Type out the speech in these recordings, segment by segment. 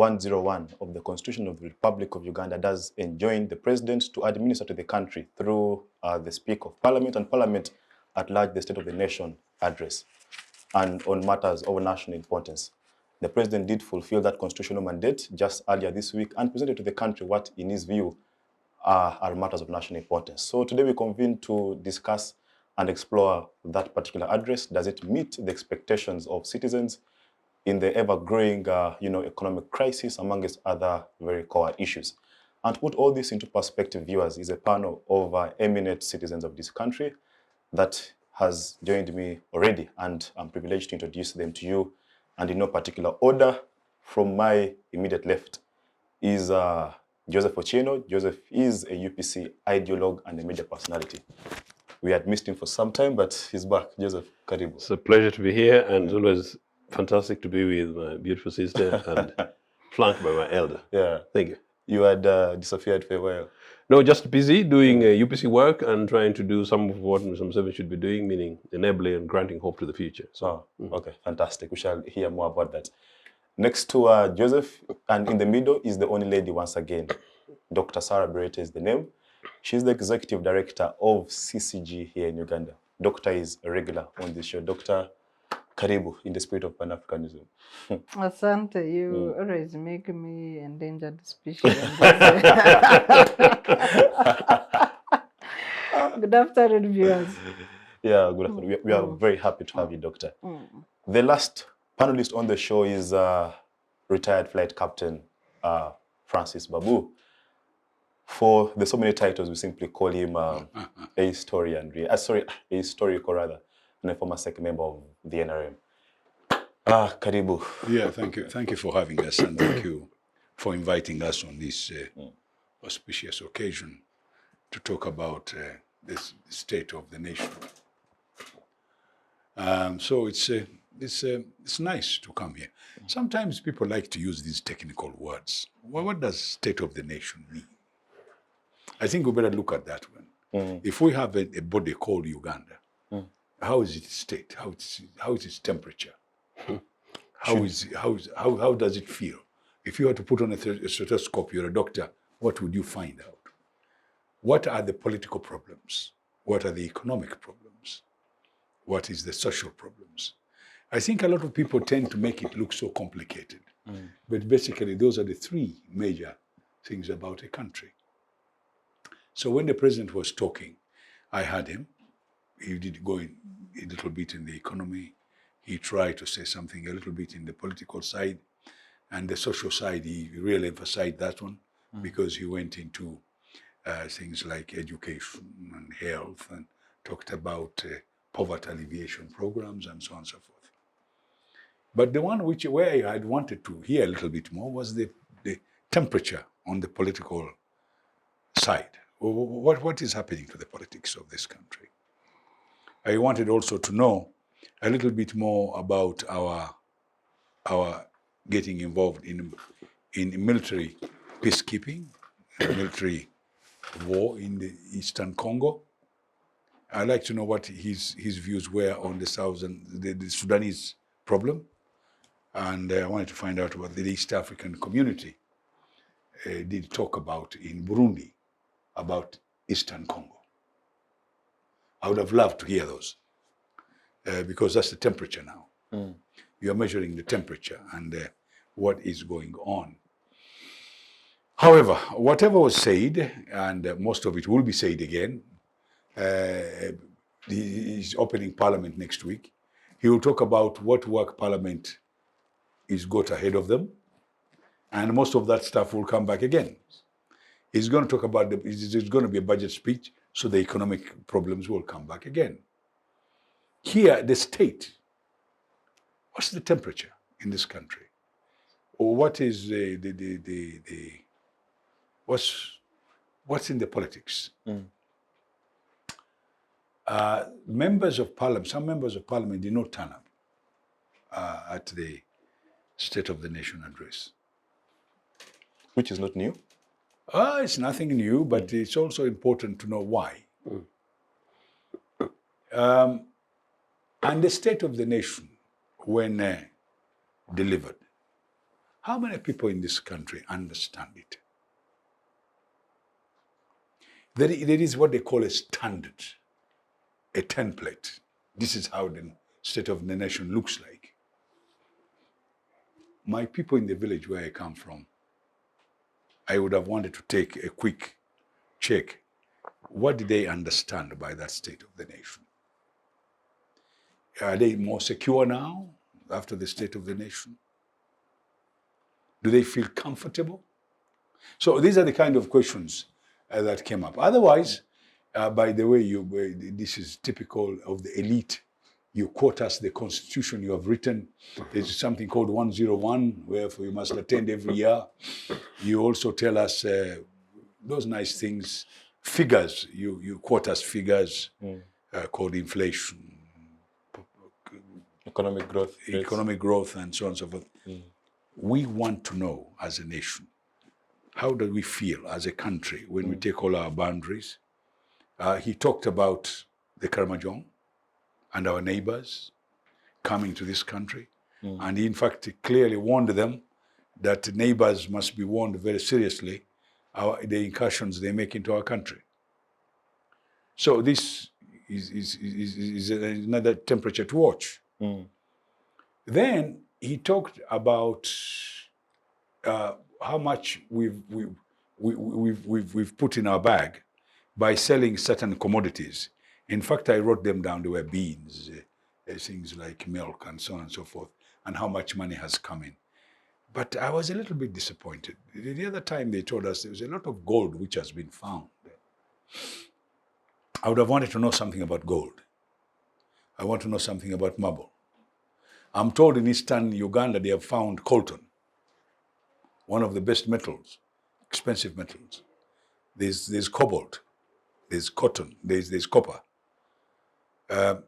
101 of the Constitution of the Republic of Uganda does enjoin the President to administer to the country through the Speaker of Parliament and Parliament at large the State of the Nation address and on matters of national importance. The President did fulfill that constitutional mandate just earlier this week and presented to the country what, in his view, are matters of national importance. So today we convene to discuss and explore that particular address. Does it meet the expectations of citizens in the ever-growing economic crisis, amongst other very core issues? And to put all this into perspective, viewers, is a panel of eminent citizens of this country that has joined me already, and I'm privileged to introduce them to you. And in no particular order, from my immediate left is Joseph Ochieno. Joseph is a UPC ideologue and a major personality. We had missed him for some time, but he's back. Joseph, karibu. It's a pleasure to be here, and it's always fantastic to be with my beautiful sister and flanked by my elder. Yeah. Thank you. You had disappeared for a while. No, just busy doing UPC work and trying to do some of what some service should be doing, meaning enabling and granting hope to the future. So, okay, fantastic. We shall hear more about that. Next to Joseph, and in the middle is the only lady once again. Dr. Sarah Berete is the name. She's the executive director of CCG here in Uganda. Doctor is a regular on this show. Dr. Karibu, in the spirit of Pan-Africanism. Asante, you always make me endangered species. Good afternoon, viewers. Yeah, good afternoon. We are very happy to have you, Doctor. The last panelist on the show is retired flight captain Francis Babu. For the so many titles, we simply call him a historian, a historical rather, and a former second member of the NRM. Karibu. Yeah, thank you. Thank you for having us, and thank you for inviting us on this auspicious occasion to talk about this state of the nation. So it's nice to come here. Sometimes people like to use these technical words. Well, what does state of the nation mean? I think we better look at that one. If we have a body called Uganda, how is its state? How is its temperature? How does it feel? If you were to put on a stethoscope, you're a doctor, what would you find out? What are the political problems? What are the economic problems? What is the social problems? I think a lot of people tend to make it look so complicated. But basically, those are the three major things about a country. So when the president was talking, I heard him. He did go in a little bit in the economy. He tried to say something a little bit in the political side. And the social side, he really emphasized that one because he went into things like education and health and talked about poverty alleviation programs and so on and so forth. But the one where I had wanted to hear a little bit more was the temperature on the political side. What is happening to the politics of this country? I wanted also to know a little bit more about our getting involved in military peacekeeping, military war in the Eastern Congo. I'd like to know what his views were on the the Sudanese problem. And I wanted to find out what the East African community did talk about in Burundi, about Eastern Congo. I would have loved to hear those because that's the temperature now. You are measuring the temperature and what is going on. However, whatever was said, and most of it will be said again, he's opening Parliament next week. He will talk about what work Parliament is got ahead of them, and most of that stuff will come back again. He's going to talk about it's going to be a budget speech, so the economic problems will come back again. Here, the state, what's the temperature in this country? Or what is what's in the politics? Members of Parliament, some members of Parliament did not turn up at the State of the Nation address. Which is not new? It's nothing new, but it's also important to know why. And the State of the Nation, when delivered, How many people in this country understand it? There is what they call a standard, a template. This is how the state of the nation looks like. My people in the village where I come from, I would have wanted to take a quick check. What did they understand by that state of the nation? Are they more secure now after the state of the nation? Do they feel comfortable? So these are the kind of questions that came up. Otherwise, by the way, this is typical of the elite. You quote us the constitution you have written. There's something called 101, wherefore you must attend every year. You also tell us those nice things, figures. You quote us figures called inflation, Economic growth, and so on and so forth. We want to know as a nation, how do we feel as a country when we take all our boundaries? He talked about the Karamojong and our neighbors coming to this country. And he, in fact, clearly warned them that neighbors must be warned very seriously the incursions they make into our country. So this is another temperature to watch. Then he talked about how much we've put in our bag by selling certain commodities. In fact, I wrote them down. There were beans, things like milk and so on and so forth, and how much money has come in. But I was a little bit disappointed. The other time they told us there was a lot of gold which has been found. I would have wanted to know something about gold. I want to know something about marble. I'm told in eastern Uganda they have found coltan, one of the best metals, expensive metals. There's cobalt, there's cotton, there's copper. There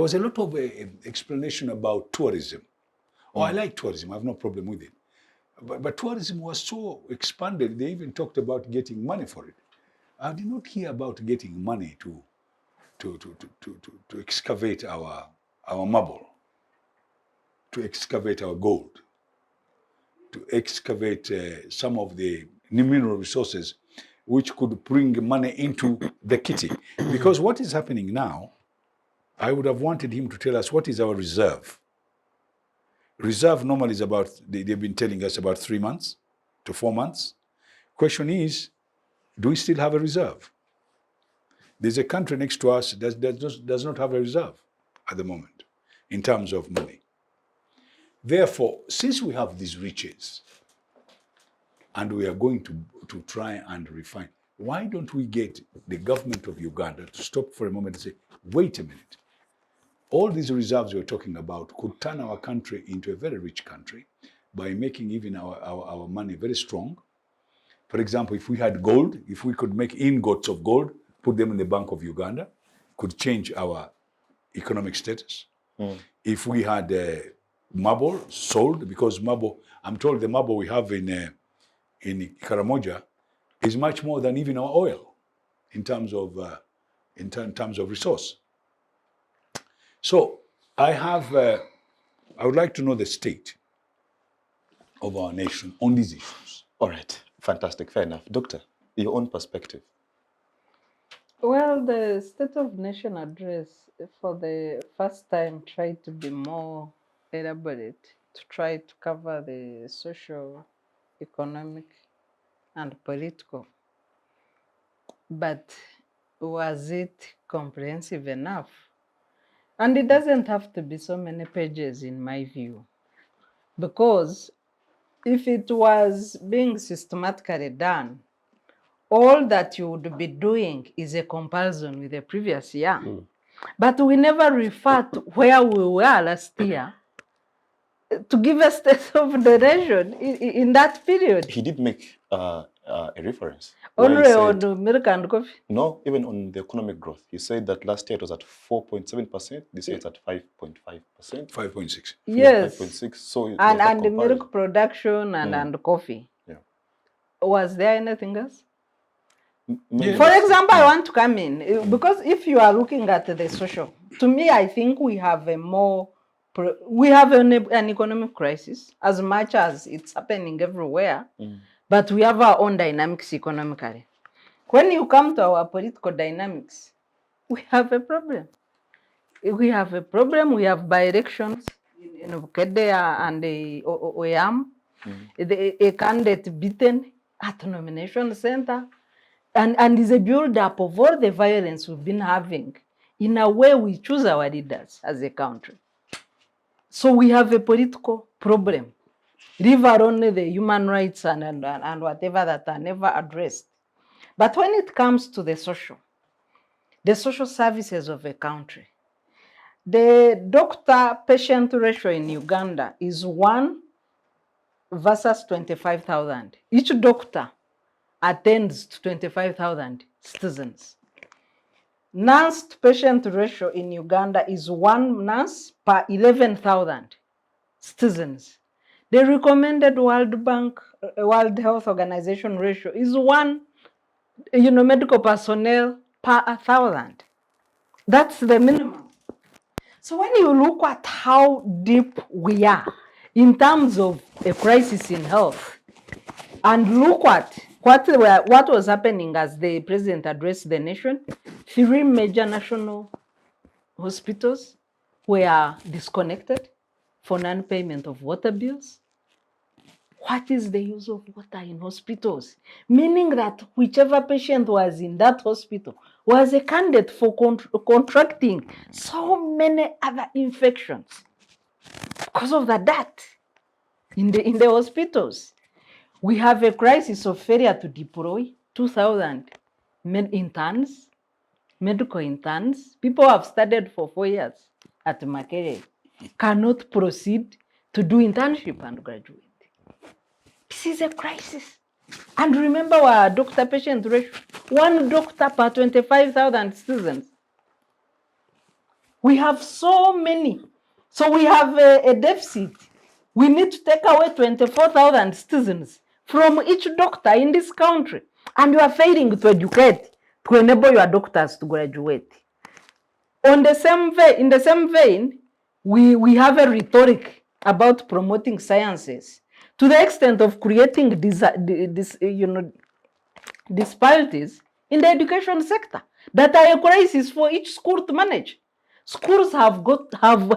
was a lot of explanation about tourism. Oh, I like tourism, I have no problem with it. But tourism was so expanded, they even talked about getting money for it. I did not hear about getting money to excavate our marble, to excavate our gold, to excavate some of the mineral resources which could bring money into the kitty. Because what is happening now, I would have wanted him to tell us what is our reserve. Reserve normally is about, they've been telling us about 3 months to 4 months. Question is, do we still have a reserve? There's a country next to us that does not have a reserve at the moment in terms of money. Therefore, since we have these riches and we are going to try and refine, why don't we get the government of Uganda to stop for a moment and say, wait a minute, all these reserves we're talking about could turn our country into a very rich country by making even our money very strong. For example, if we had gold, if we could make ingots of gold, put them in the Bank of Uganda, could change our economic status. If we had marble sold, because marble, I'm told the marble we have in Karamoja is much more than even our oil in terms of resource. So I would like to know the state of our nation on these issues. All right, fantastic, fair enough. Doctor, your own perspective. Well, the State of Nation address for the first time tried to be more elaborate, to try to cover the social, economic, and political. But was it comprehensive enough? And it doesn't have to be so many pages in my view, because if it was being systematically done, all that you would be doing is a comparison with the previous year. But we never refer to where we were last year to give a state of the nation in that period. He did make a reference. Only on milk and coffee? No, even on the economic growth. He said that last year it was at 4.7%, this year it's at 5.5%. 5.6. Yes. 5.6. So and the milk production and coffee. Yeah. Was there anything else? Maybe For example, I want to come in, because if you are looking at the social, to me, I think we have a more we have an economic crisis as much as it's happening everywhere, but we have our own dynamics economically. When you come to our political dynamics, we have a problem. We have a problem. We have by-elections in Bukedea and Oyam. A candidate beaten at the nomination center. And is a build-up of all the violence we've been having in a way we choose our leaders as a country. So we have a political problem. Leave only the human rights and whatever that are never addressed. But when it comes to the social services of a country, the doctor-patient ratio in Uganda is 1 versus 25,000. Each doctor attends to 25,000 citizens. Nurse-patient ratio in Uganda is 1 nurse per 11,000 citizens. The recommended World Bank, World Health Organization ratio is 1 medical personnel per 1,000. That's the minimum. So when you look at how deep we are in terms of a crisis in health, and look at what was happening as the president addressed the nation, 3 major national hospitals were disconnected for non-payment of water bills. What is the use of water in hospitals? Meaning that whichever patient was in that hospital was a candidate for contracting so many other infections because of the dirt in the hospitals. We have a crisis of failure to deploy 2,000 interns, medical interns. People have studied for 4 years at Makerere, cannot proceed to do internship and graduate. This is a crisis. And remember our doctor-patient ratio, 1 doctor per 25,000 citizens. We have so many. So we have a deficit. We need to take away 24,000 citizens from each doctor in this country. And you are failing to educate, to enable your doctors to graduate. In the same vein, we have a rhetoric about promoting sciences to the extent of creating disparities in the education sector that are a crisis for each school to manage. Schools have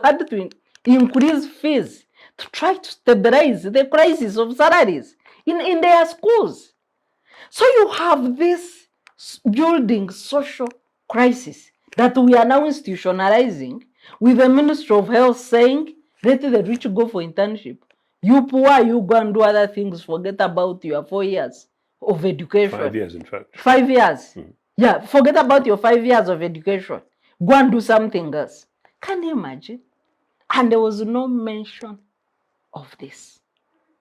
had to increase fees to try to stabilize the crisis of salaries in their schools. So you have this building social crisis that we are now institutionalizing, with the Ministry of Health saying, let the rich go for internship. You poor, you go and do other things, forget about your 4 years of education. 5 years, in fact. 5 years. Yeah, forget about your 5 years of education. Go and do something else. Can you imagine? And there was no mention of this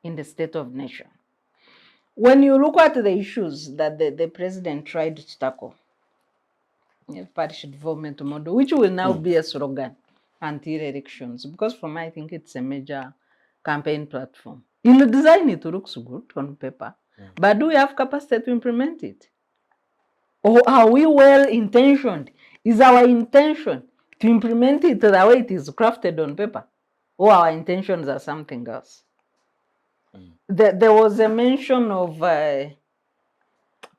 in the State of Nation. When you look at the issues that the president tried to tackle, parish development model, which will now be a slogan until elections, because for me, I think it's a major campaign platform. In the design, it looks good on paper, but do we have capacity to implement it? Or are we well-intentioned? Is our intention to implement it the way it is crafted on paper? Or our intentions are something else? There was a mention of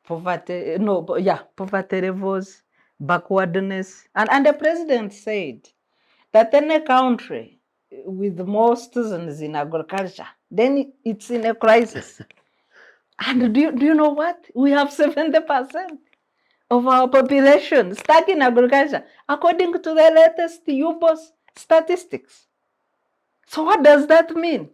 poverty levels, backwardness. And the president said that any country with more citizens in agriculture, then it's in a crisis. And do you know what? We have 70% of our population stuck in agriculture, according to the latest UBOS statistics. So what does that mean?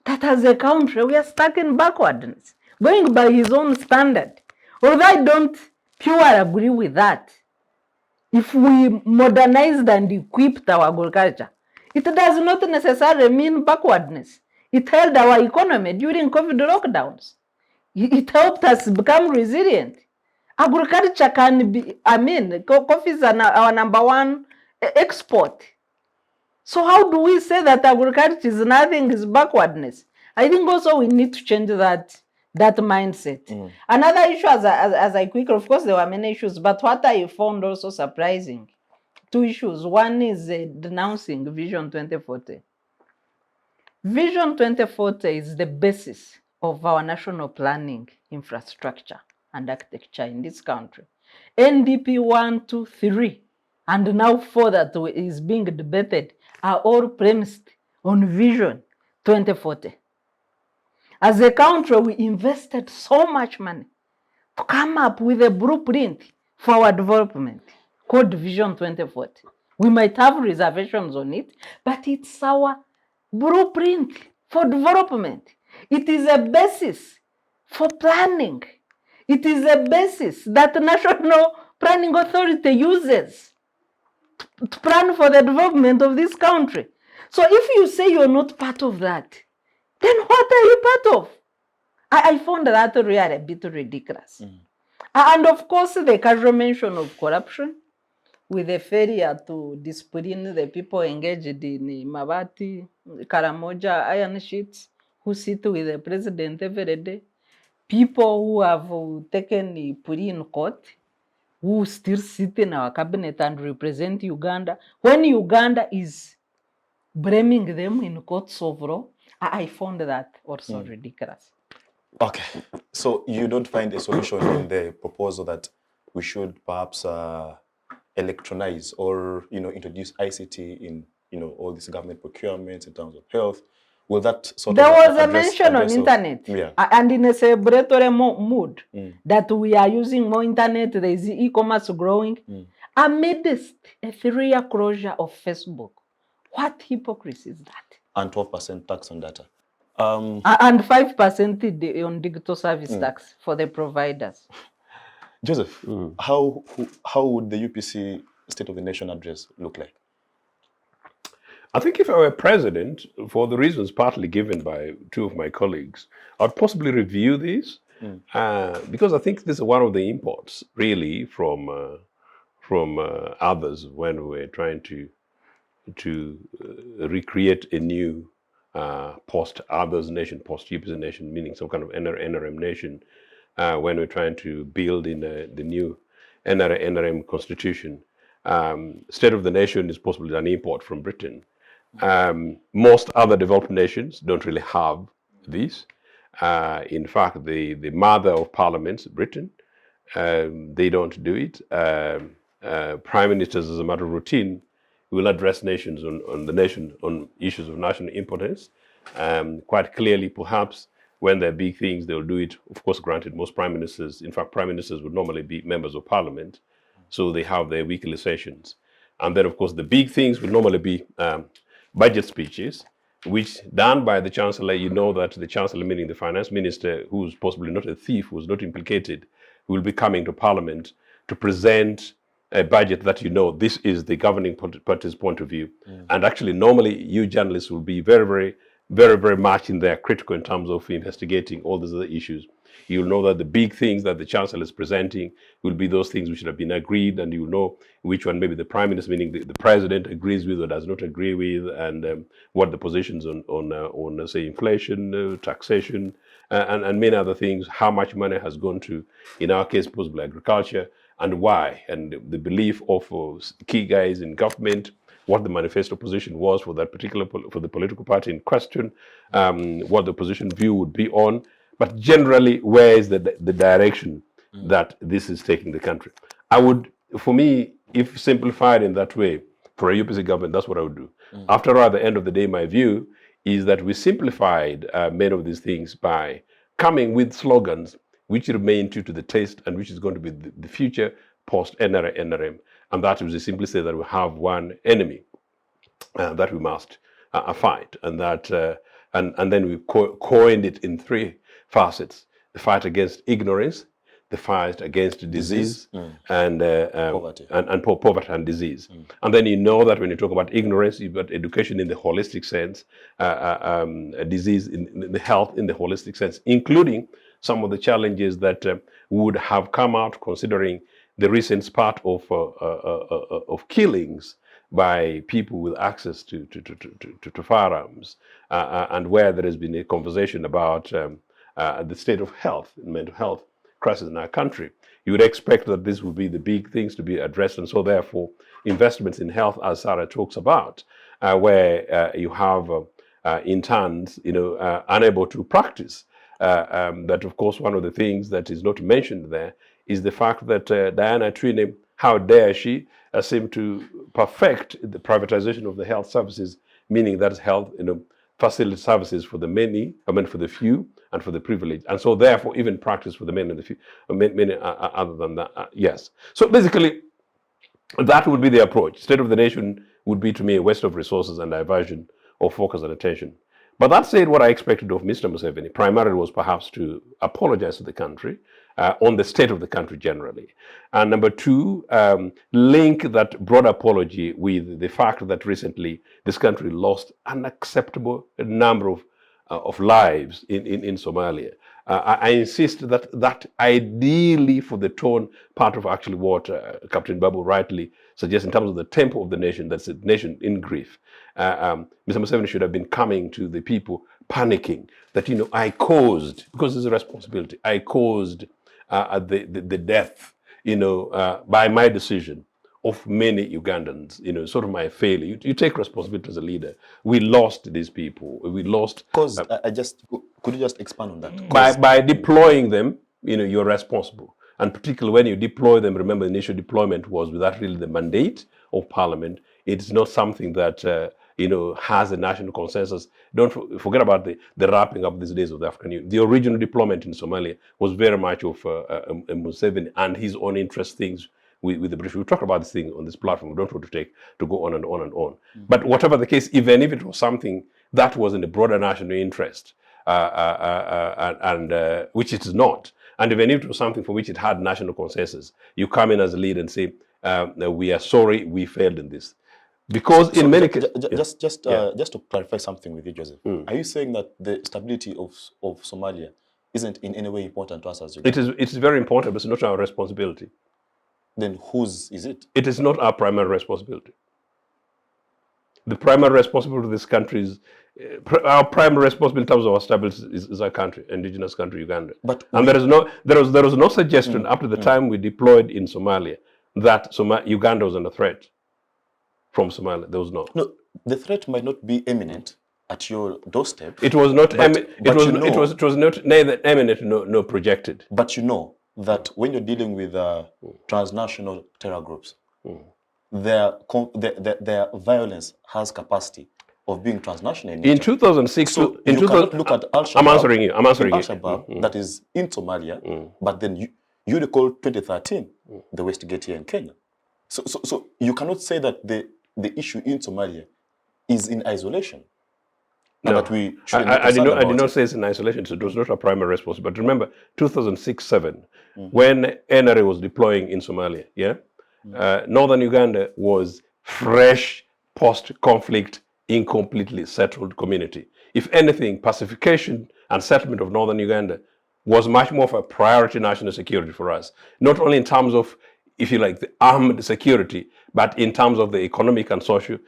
That as a country, we are stuck in backwardness, going by his own standard. Although I don't purely agree with that. If we modernized and equipped our agriculture, it does not necessarily mean backwardness. It held our economy during COVID lockdowns. It helped us become resilient. Agriculture can be, coffee is our #1 export. So how do we say that agriculture is nothing, is backwardness? I think also we need to change that mindset. Another issue, as I quickly, of course, there were many issues, but what I found also surprising, two issues. One is denouncing Vision 2040. Vision 2040 is the basis of our national planning infrastructure and architecture in this country. NDP 1, 2, 3, and now 4 that is being debated are all premised on Vision 2040. As a country, we invested so much money to come up with a blueprint for our development called Vision 2040. We might have reservations on it, but it's our blueprint for development. It is a basis for planning. It is a basis that the National Planning Authority uses to plan for the development of this country. So if you say you're not part of that, then what are you part of? I found that really a bit ridiculous. And of course, the casual mention of corruption with the failure to discipline the people engaged in Mabati, Karamoja, iron sheets, who sit with the president every day, people who have taken Puri in court, who still sit in our cabinet and represent Uganda, when Uganda is blaming them in courts of law, I found that also ridiculous. Okay, so you don't find a solution in the proposal that we should perhaps electronize or introduce ICT in all these government procurements in terms of health? Will that sort there of was a mention on internet, and in a celebratory mood that we are using more internet, there is e-commerce growing, amidst a 3-year closure of Facebook. What hypocrisy is that? And 12% tax on data. And 5% on digital service tax for the providers. Joseph, how would the UPC State of the Nation address look like? I think if I were president, for the reasons partly given by two of my colleagues, I'd possibly review these because I think this is one of the imports, really, from others when we're trying to recreate a new post-others nation, post-UPC nation, meaning some kind of NRM nation, when we're trying to build in the new NRM constitution. State of the nation is possibly an import from Britain. Most other developed nations don't really have this. In fact, the mother of parliaments, Britain, they don't do it. Prime ministers, as a matter of routine, will address nations on issues of national importance. Quite clearly, perhaps, when there are big things, they'll do it. Of course, granted, most prime ministers, in fact, prime ministers would normally be members of parliament, so they have their weekly sessions. And then, of course, the big things will normally be budget speeches, which done by the chancellor. You know that the chancellor, meaning the finance minister, who's possibly not a thief, who's not implicated, will be coming to parliament to present a budget that this is the governing party's point of view. And actually, normally, you journalists will be very, very, very, very much in there critical in terms of investigating all these other issues. You'll know that the big things that the chancellor is presenting will be those things which should have been agreed, and you'll know which one maybe the prime minister, meaning the president, agrees with or does not agree with, and what the positions on say, inflation, taxation, and many other things, how much money has gone to, in our case, possibly agriculture, and why, and the belief of key guys in government, what the manifesto position was for that particular, for the political party in question, what the position view would be on, but generally, where is the direction that this is taking the country? I would, for me, if simplified in that way, for a UPC government, that's what I would do. After all, at the end of the day, my view is that we simplified many of these things by coming with slogans which remain true to the taste and which is going to be the future post-NRM. And that is simply say that we have one enemy that we must fight, and that and then we coined it in 3 facets: the fight against ignorance, the fight against disease, and poverty. And poverty and disease. And then that when you talk about ignorance, you've got education in the holistic sense, disease in the health in the holistic sense, including some of the challenges that would have come out considering the recent spate of killings by people with access to firearms, and where there has been a conversation about the state of health, mental health, crisis in our country, you would expect that this would be the big things to be addressed. And so therefore, investments in health, as Sarah talks about, where you have interns, unable to practice. But of course, one of the things that is not mentioned there is the fact that Diana Twine, how dare she, seem to perfect the privatization of the health services, meaning that health, facility services for the many, for the few, and for the privileged. And so therefore, even practice for the many and the few, many other than that, yes. So basically, that would be the approach. State of the nation would be, to me, a waste of resources and diversion of focus and attention. But that said, what I expected of Mr. Museveni primarily was perhaps to apologize to the country on the state of the country generally. And number two, link that broad apology with the fact that recently this country lost an unacceptable number of lives in Somalia. I insist that ideally for the tone part of actually what Captain Babu rightly suggests in terms of the tempo of the nation, that's a nation in grief. Mr. Museveni should have been coming to the people panicking that, I caused, because it's a responsibility, I caused the death, by my decision of many Ugandans, sort of my failure. You take responsibility as a leader. We lost these people. We lost. Because could you just expand on that? By deploying them, you're responsible. And particularly when you deploy them, remember the initial deployment was without really the mandate of Parliament. It's not something that, has a national consensus. Don't forget about the wrapping up these days of the African Union. The original deployment in Somalia was very much of Museveni and his own interest things with the British. We'll talk about this thing on this platform. We don't want to go on and on and on. But whatever the case, even if it was something that was in the broader national interest, which it is not, and even if it was something for which it had national consensus, you come in as a leader and say, we are sorry, we failed in this. Because in many cases... Just to clarify something with you, Joseph, are you saying that the stability of Somalia isn't in any way important to us as Uganda? It is very important, but it's not our responsibility. Then whose is it? It is not our primary responsibility. The primary responsibility of this country is, our primary responsibility in terms of our stability is our country, indigenous country, Uganda. And there was no suggestion up to the time we deployed in Somalia that Uganda was under threat from Somalia. There was no. No, the threat might not be imminent at your doorstep. It was not. It was not neither imminent nor projected. But you know that when you're dealing with transnational terror groups, their violence has capacity of being transnational. In 2006, so you cannot look at Al-Shabaab. I'm answering you. Al-Shabaab that is in Somalia, but then you recall 2013, the Westgate here in Kenya. So you cannot say that the issue in Somalia is in isolation. No, that we I did not say it's in isolation. So it was not a primary responsibility. But remember, 2006-07, when NRA was deploying in Somalia, northern Uganda was fresh post-conflict, incompletely settled community. If anything, pacification and settlement of northern Uganda was much more of a priority national security for us. Not only in terms of, if you like, the armed security, but in terms of the economic and social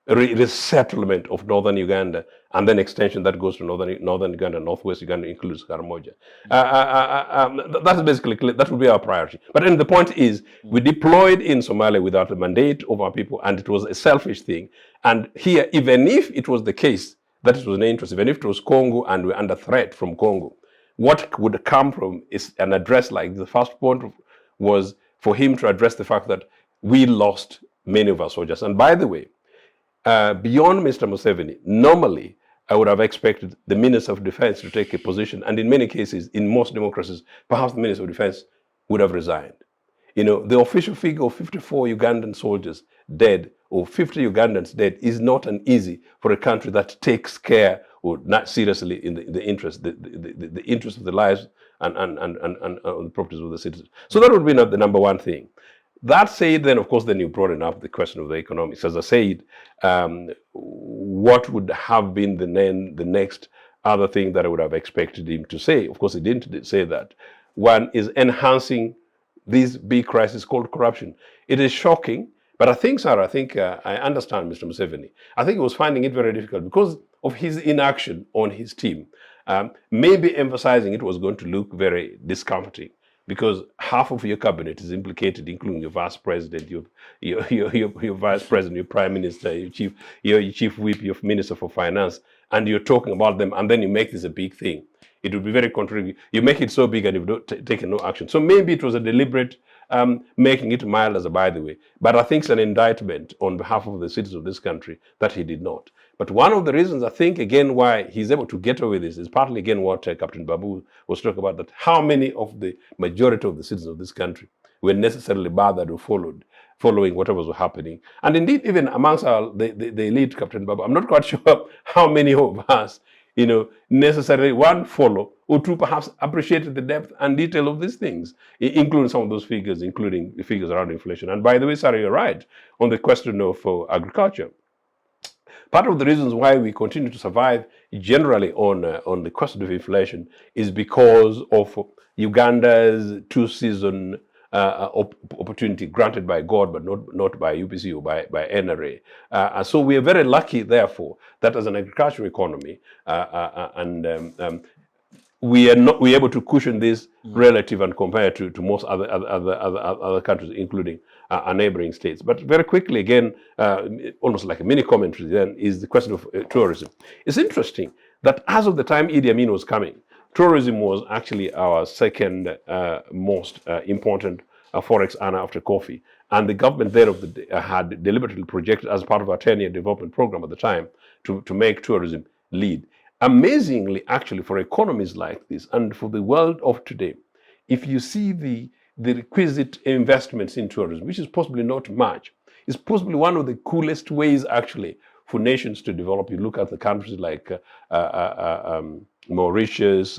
resettlement of northern Uganda, and then extension that goes to northern Uganda, northwest Uganda, includes Karamoja. That's basically clear. That would be our priority. But then the point is, we deployed in Somalia without the mandate of our people, and it was a selfish thing. And here, even if it was the case that it was an interest, even if it was Congo and we're under threat from Congo, what would come from is an address like the first point was for him to address the fact that we lost many of our soldiers. And by the way, beyond Mr. Museveni, normally I would have expected the Minister of Defense to take a position, and in many cases, in most democracies, perhaps the Minister of Defense would have resigned. The official figure of 54 Ugandan soldiers dead, or 50 Ugandans dead, is not an easy for a country that takes care or not seriously in the interest, the interest of the lives and the properties of the citizens. So that would be the number one thing. That said, then, of course, then you brought up the question of the economics. As I said, what would have been the next other thing that I would have expected him to say? Of course, he didn't say that. One is enhancing this big crisis called corruption. It is shocking, but I think, Sarah, I understand Mr. Museveni. I think he was finding it very difficult because of his inaction on his team. Maybe emphasizing it was going to look very discomforting. because half of your cabinet is implicated, including your vice president, your vice president, your prime minister, your chief whip, your minister for finance, and you're talking about them, and then you make this a big thing. It would be very contrary. You make it so big and you've taken no action. So maybe it was a deliberate making it mild as a by the way. But I think it's an indictment on behalf of the citizens of this country that he did not. But one of the reasons I think, again, why he's able to get away with this is partly, again, what Captain Babu was talking about, that how many of the majority of the citizens of this country were necessarily bothered or following whatever was happening. And indeed, even amongst the elite, Captain Babu, I'm not quite sure how many of us, necessarily, one, follow, or two, perhaps appreciate the depth and detail of these things, including some of those figures, including the figures around inflation. And by the way, Sarah, you're right on the question of agriculture. Part of the reasons why we continue to survive generally on the question of inflation is because of Uganda's two-season opportunity granted by God, but not by UPC or by NRA. So we are very lucky, therefore, that as an agricultural economy, we are able to cushion this relative and compare to most other countries, including our neighboring states. But very quickly, again, almost like a mini commentary then, is the question of tourism. It's interesting that as of the time Idi Amin was coming, tourism was actually our second most important forex earner after coffee. And the government there had deliberately projected as part of our 10-year development program at the time to make tourism lead. Amazingly, actually, for economies like this and for the world of today, if you see the requisite investments in tourism, which is possibly not much, is possibly one of the coolest ways, actually, for nations to develop. You look at the countries like Mauritius,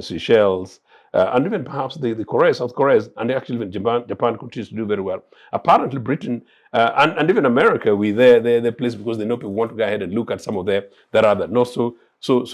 Seychelles, and even perhaps the Korea, South Korea, and actually even Japan continues to do very well. Apparently, Britain and even America, they're pleased because they know people want to go ahead and look at some of their other not so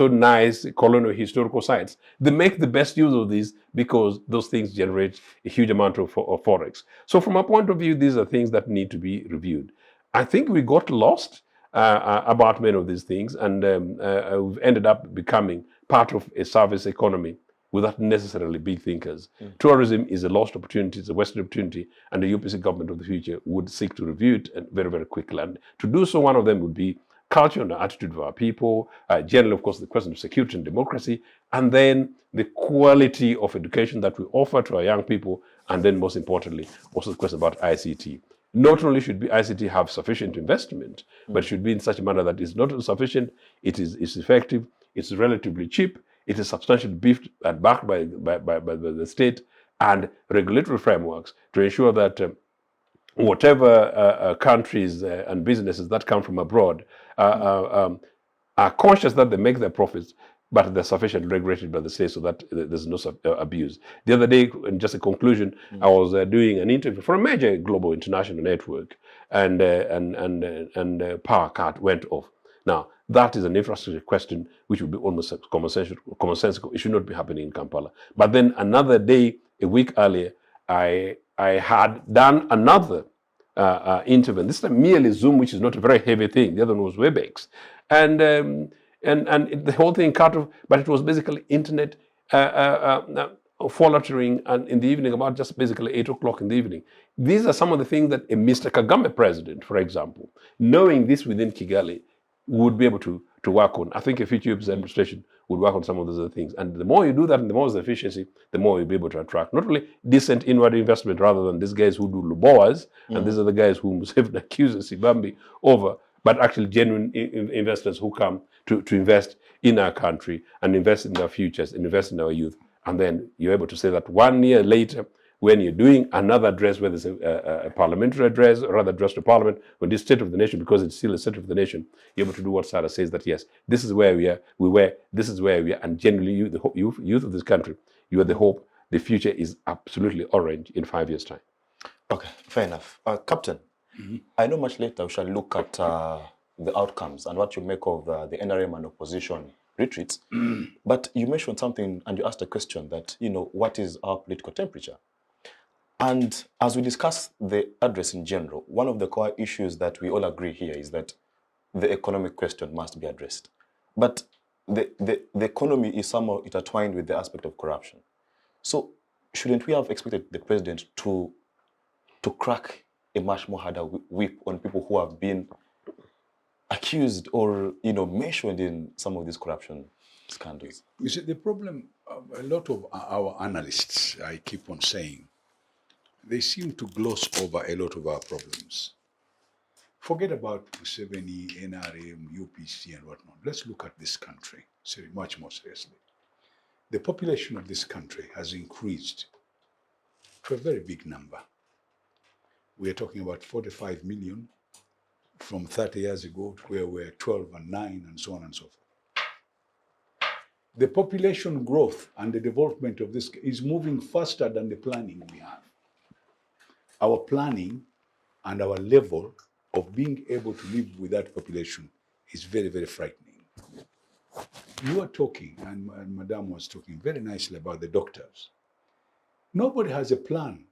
nice colonial historical sites. They make the best use of these because those things generate a huge amount of forex. So from a point of view, these are things that need to be reviewed. I think we got lost about many of these things, and we've ended up becoming part of a service economy without necessarily big thinkers. Tourism is a lost opportunity, it's a wasted opportunity, and the UPC government of the future would seek to review it very, very quickly. And to do so, one of them would be culture and the attitude of our people, generally, of course, the question of security and democracy, and then the quality of education that we offer to our young people, and then most importantly, also the question about ICT. Not only should ICT have sufficient investment, but it should be in such a manner that it's not sufficient, it's effective, it's relatively cheap, it is substantially beefed and backed by the state, and regulatory frameworks to ensure that whatever countries and businesses that come from abroad are conscious that they make their profits, but they're sufficiently regulated by the state so that there's no abuse. The other day, in just a conclusion, I was doing an interview for a major global international network, and power cut went off. Now, that is an infrastructure question which would be almost commonsensical. It should not be happening in Kampala. But then another day, a week earlier, I had done another interview. This time merely Zoom, which is not a very heavy thing. The other one was WebEx. And the whole thing cut off, but it was basically internet faltering and in the evening, about just basically 8 o'clock in the evening. These are some of the things that a Mr. Kagame president, for example, knowing this within Kigali, would be able to work on. I think a future administration would work on some of those other things. And the more you do that and the more the efficiency, the more you'll be able to attract not only decent inward investment rather than these guys who do Luboas, and these are the guys who Museveni accuses Sibambi over, but actually genuine investors who come to invest in our country and invest in our futures and invest in our youth. And then you're able to say that 1 year later, when you're doing another address, whether it's a parliamentary address or rather address to parliament, when this state of the nation, because it's still a state of the nation, you're able to do what Sarah says, that yes, this is where we are, this is where we are, and generally you, the youth of this country, you are the hope. The future is absolutely orange in 5 years' time. Okay, fair enough. Captain, I know much later we shall look at the outcomes and what you make of the NRM and opposition retreats, but you mentioned something and you asked a question that, what is our political temperature? And as we discuss the address in general, one of the core issues that we all agree here is that the economic question must be addressed. But the economy is somehow intertwined with the aspect of corruption. So shouldn't we have expected the president to crack a much more harder whip on people who have been accused or mentioned in some of these corruption scandals? You see, the problem, a lot of our analysts, I keep on saying, they seem to gloss over a lot of our problems. Forget about Museveni, NRM, UPC, and whatnot. Let's look at this country much more seriously. The population of this country has increased to a very big number. We are talking about 45 million from 30 years ago to where we're 12 and 9 and so on and so forth. The population growth and the development of this is moving faster than the planning we have. Our planning and our level of being able to live with that population is very, very frightening. You are talking, and Madame was talking very nicely about the doctors. Nobody has a plan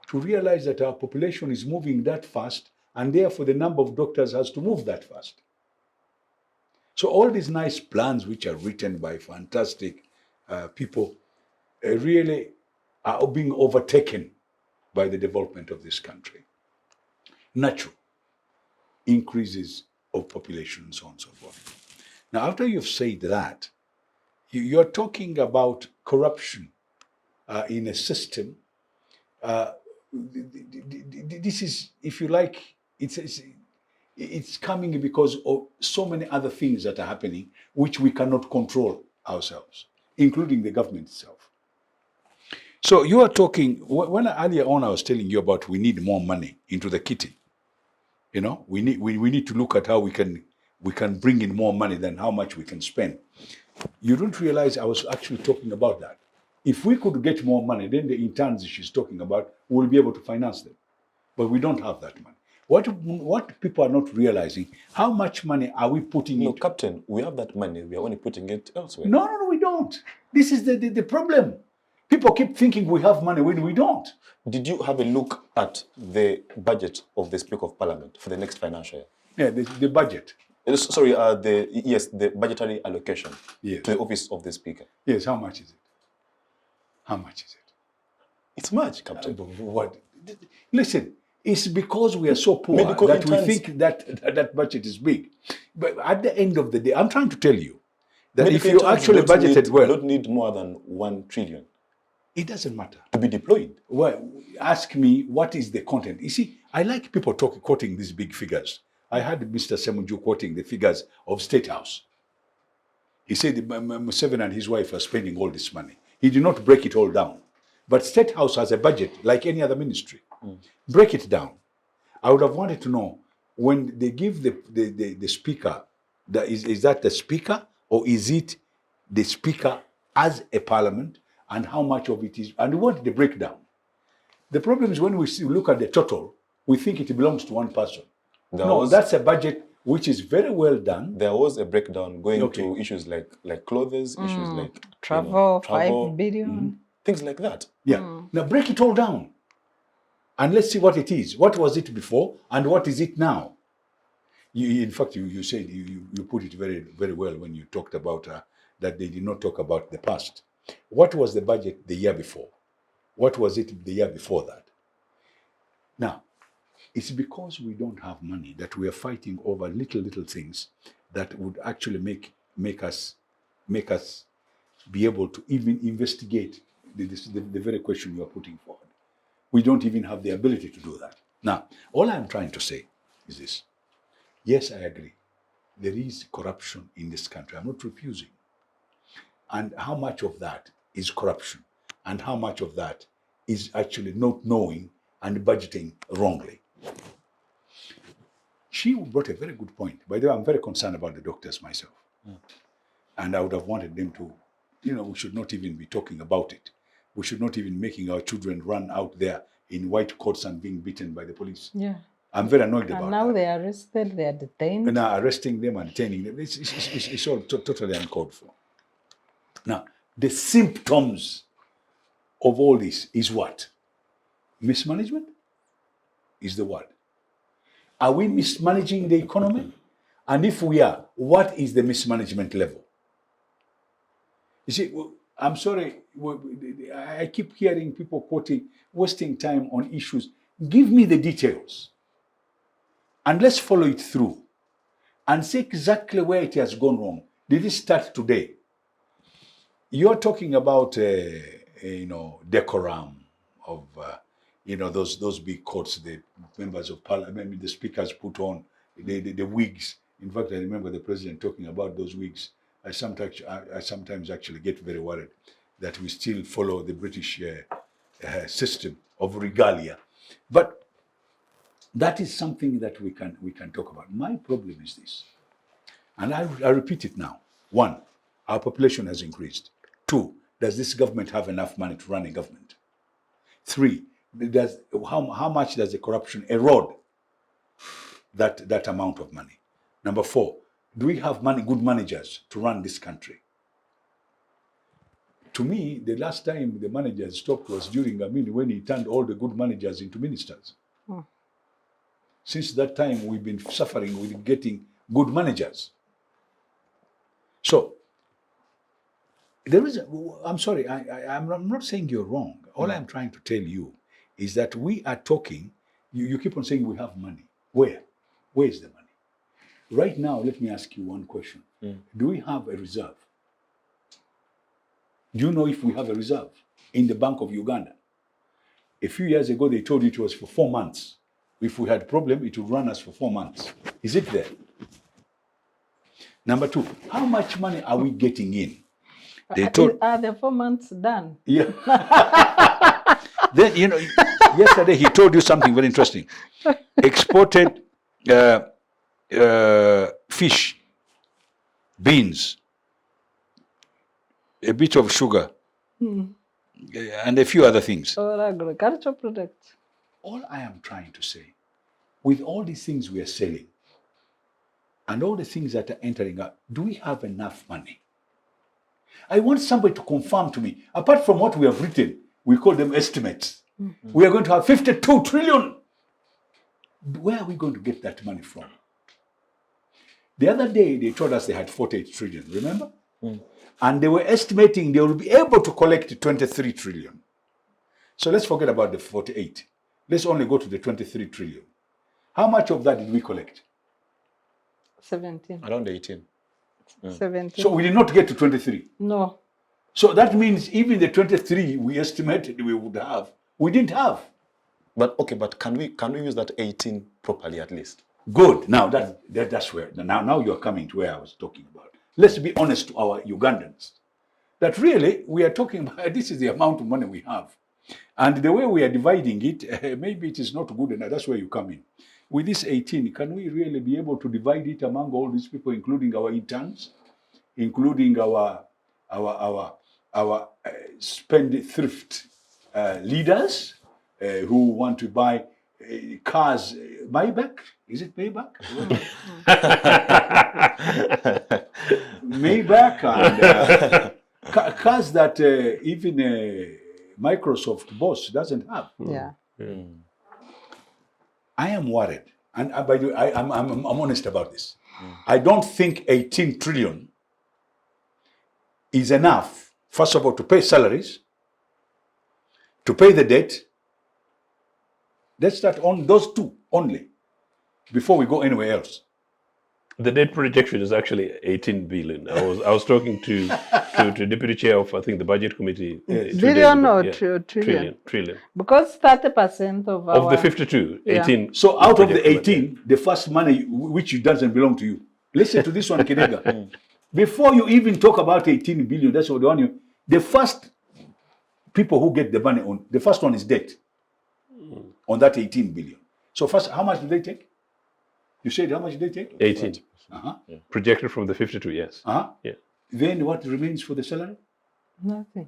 to realize that our population is moving that fast, and therefore the number of doctors has to move that fast. So all these nice plans which are written by fantastic people really are being overtaken by the development of this country. Natural increases of population and so on and so forth. Now, after you've said that, you're talking about corruption in a system. This is, if you like, it's coming because of so many other things that are happening which we cannot control ourselves, including the government itself. So you are talking, when earlier on I was telling you about we need more money into the kitty. We need to look at how we can bring in more money than how much we can spend. You don't realize I was actually talking about that. If we could get more money, then the interns she's talking about, we'll be able to finance them. But we don't have that money. What people are not realizing, how much money are we putting in? No, Captain, we have that money. We are only putting it elsewhere. No, we don't. This is the problem. People keep thinking we have money when we don't. Did you have a look at the budget of the Speaker of Parliament for the next financial year? Yeah, the budget. Sorry, the budgetary allocation Yes. to the office of the Speaker. Yes, how much is it? How much is it? It's much, Captain. What? Listen, it's because we are so poor Medical that interns. we think that budget is big. But at the end of the day, I'm trying to tell you that Medical if you interns actually budgeted well, don't need more than 1 trillion it doesn't matter. to be deployed. Well, ask me what is the content. You see, I like people quoting these big figures. I had Mr. Semunju quoting the figures of State House. He said Museveni and his wife are spending all this money. He did not break it all down. But State House has a budget like any other ministry. Break it down. I would have wanted to know when they give the speaker, is that the speaker or is it the speaker as a parliament and how much of it is, and we want the breakdown. The problem is when we look at the total, we think it belongs to one person. That's a budget which is very well done. There was a breakdown going Okay. to issues like clothes, issues like Travel, travel, 5 billion. things like that. Yeah. Now break it all down. And let's see what it is. What was it before and what is it now? In fact, you said, you put it very, very well when you talked about that they did not talk about the past. What was the budget the year before? What was it the year before that? Now, it's because we don't have money that we are fighting over little things that would actually make us be able to even investigate the very question you are putting forward. We don't even have the ability to do that. Now, all I'm trying to say is this. Yes, I agree. There is corruption in this country. I'm not refusing. And how much of that is corruption? And how much of that is actually not knowing and budgeting wrongly? She brought a very good point. By the way, I'm very concerned about the doctors myself. And I would have wanted them to, we should not even be talking about it. We should not even making our children run out there in white coats and being beaten by the police. Yeah. I'm very annoyed about And now that. they are arrested, they are detained. And now arresting them and detaining them, it's all totally uncalled for. Now, the symptoms of all this is what? Mismanagement is the word. Are we mismanaging the economy? And if we are, what is the mismanagement level? You see, I'm sorry, I keep hearing people quoting, wasting time on issues. Give me the details. And let's follow it through. And say exactly where it has gone wrong. Did it start today? You're talking about, decorum of, those big courts the members of parliament, the speakers put on, the wigs. In fact, I remember the president talking about those wigs. I sometimes actually get very worried that we still follow the British system of regalia. But that is something that we can talk about. My problem is this, and I repeat it now. 1, our population has increased. 2, does this government have enough money to run a government? 3, how much does the corruption erode that amount of money? Number 4, do we have good managers to run this country? To me, the last time the managers stopped was during Amin, when he turned all the good managers into ministers. Since that time, we've been suffering with getting good managers. So, I'm sorry, I'm not saying you're wrong. All I'm trying to tell you is that we are talking, you keep on saying we have money. Where? Where is the money? Right now, let me ask you one question. Do we have a reserve? Do you know if we have a reserve in the Bank of Uganda? A few years ago, they told you it was for 4 months. If we had a problem, it would run us for 4 months. Is it there? Number 2, how much money are we getting in? Are the 4 months done? Yeah. Then, yesterday he told you something very interesting. Exported fish, beans, a bit of sugar, and a few other things. Or agricultural products. All I am trying to say, with all these things we are selling, and all the things that are entering up, do we have enough money? I want somebody to confirm to me, apart from what we have written, we call them estimates. We are going to have 52 trillion. Where are we going to get that money from? The other day, they told us they had 48 trillion, remember? And they were estimating they will be able to collect 23 trillion. So let's forget about the 48. Let's only go to the 23 trillion. How much of that did we collect? 17. Around 18. 17. So we did not get to 23. No. So that means even the 23 we estimated we would have, we didn't have. But can we use that 18 properly at least? Good. Now that's where now you're coming to where I was talking about. Let's be honest to our Ugandans. That really we are talking about, this is the amount of money we have. And the way we are dividing it, maybe it is not good enough. That's where you come in. With this 18, can we really be able to divide it among all these people, including our interns, including our spendthrift leaders who want to buy cars, Maybach? Is it Maybach? Maybach and cars that even Microsoft boss doesn't have. Yeah. I am worried, and by the way, I'm honest about this. I don't think 18 trillion is enough, first of all, to pay salaries, to pay the debt. Let's start on those two only before we go anywhere else. The debt projection is actually 18 billion. I was talking to Deputy Chair of, I think, the Budget Committee. 2 days Billion ago. or Yeah. trillion? Trillion. Because 30% of our... Of the 52, 18. So out of the 18, the first money, which doesn't belong to you. Listen to this one, Kidega. Before you even talk about 18 billion, that's what the one the first people who get the money on, the first one is debt on that 18 billion. So first, how much do they take? You said how much did they take? 18. Yeah. Projected from the 52, yes. Yeah. Then what remains for the salary? Nothing.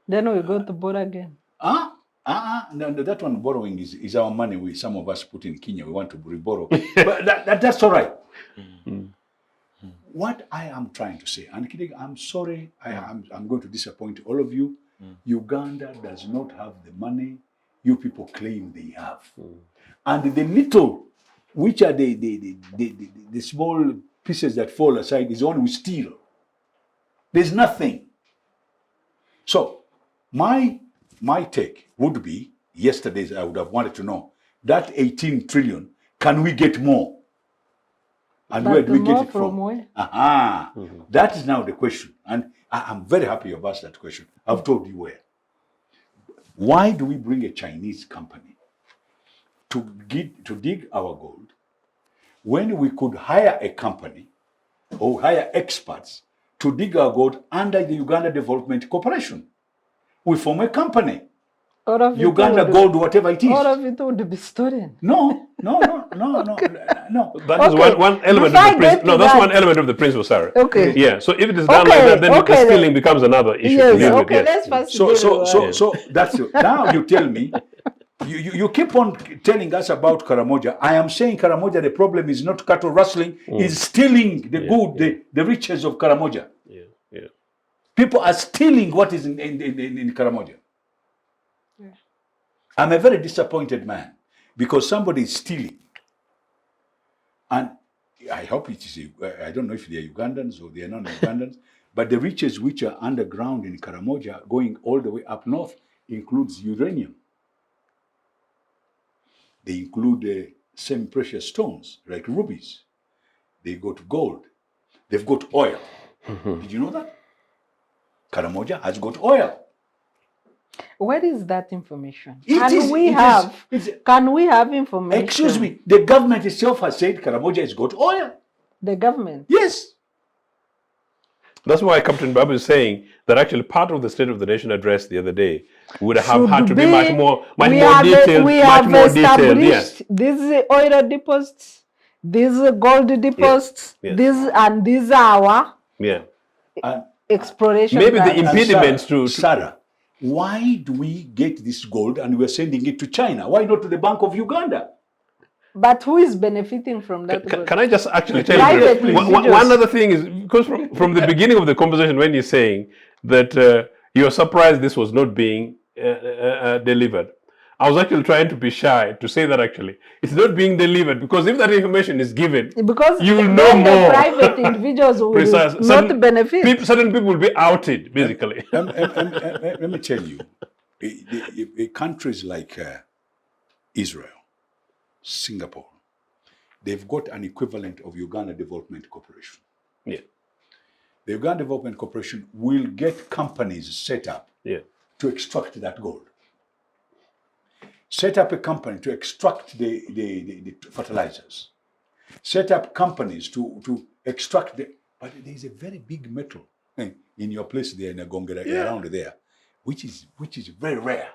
Then we go to borrow again. No, that one borrowing is our money. Some of us put in Kenya. We want to borrow, but that's all right. What I am trying to say, and Kidega, I'm sorry, I'm going to disappoint all of you. Uganda does not have the money you people claim they have, and the little, which are the small pieces that fall aside, is all we steal. There's nothing. So my take would be, yesterday's I would have wanted to know, that 18 trillion, can we get more? And where But do we get more it from? where? Aha. That is now the question. And I'm very happy you've asked that question. I've told you where. Why do we bring a Chinese company to dig our gold when we could hire a company or hire experts to dig our gold under the Uganda Development Corporation? We form a company. All of it Uganda would- Gold, whatever it is. All of it would be stolen. No. That is Okay. one element Before of I the get principle. to No, that's that- one element of the principle, Sarah. Okay. Yeah. So if it is done Okay, like that, then okay, the stealing becomes another issue to Yes, deal with. okay, Yes. let's first deal with So that's it. Now you tell me, you keep on telling us about Karamoja. I am saying Karamoja, the problem is not cattle rustling, is stealing the good, the riches of Karamoja. Yeah. People are stealing what is in Karamoja. I'm a very disappointed man because somebody is stealing. And I hope it is, I don't know if they are Ugandans or they are non-Ugandans, but the riches which are underground in Karamoja going all the way up north includes uranium. They include semi-precious stones like rubies. They got gold. They've got oil. Did you know that? Karamoja has got oil. Where is that information? It Can is- we it have? is- Can we have information? Excuse me, the government itself has said Karamoja has got oil. The government. Yes. That's why Captain Babu is saying that actually part of the State of the Nation address the other day would have Should had to be be- much more we detailed. We much have more detailed. Yes. established these oil deposits, these gold deposits, yes. these are our Yeah. And exploration. Maybe the rights. impediments to Sarah, why do we get this gold and we're sending it to China? Why not to the Bank of Uganda? But who is benefiting from that? gold? Can I just actually tell Private you individuals. one other thing is because from the beginning of the conversation when you're saying that you're surprised this was not being delivered, I was actually trying to be shy to say that actually it's not being delivered because if that information is given, Because you will then know the more. private individuals will Precise. not benefit. Certain people will be outed basically. Let me tell you, countries like Israel, Singapore, they've got an equivalent of Uganda Development Corporation. Yeah. The Uganda Development Corporation will get companies set up to extract that gold. Set up a company to extract the fertilizers. Set up companies to extract the... But there is a very big metal in your place there in Agongera, around there, which is very rare.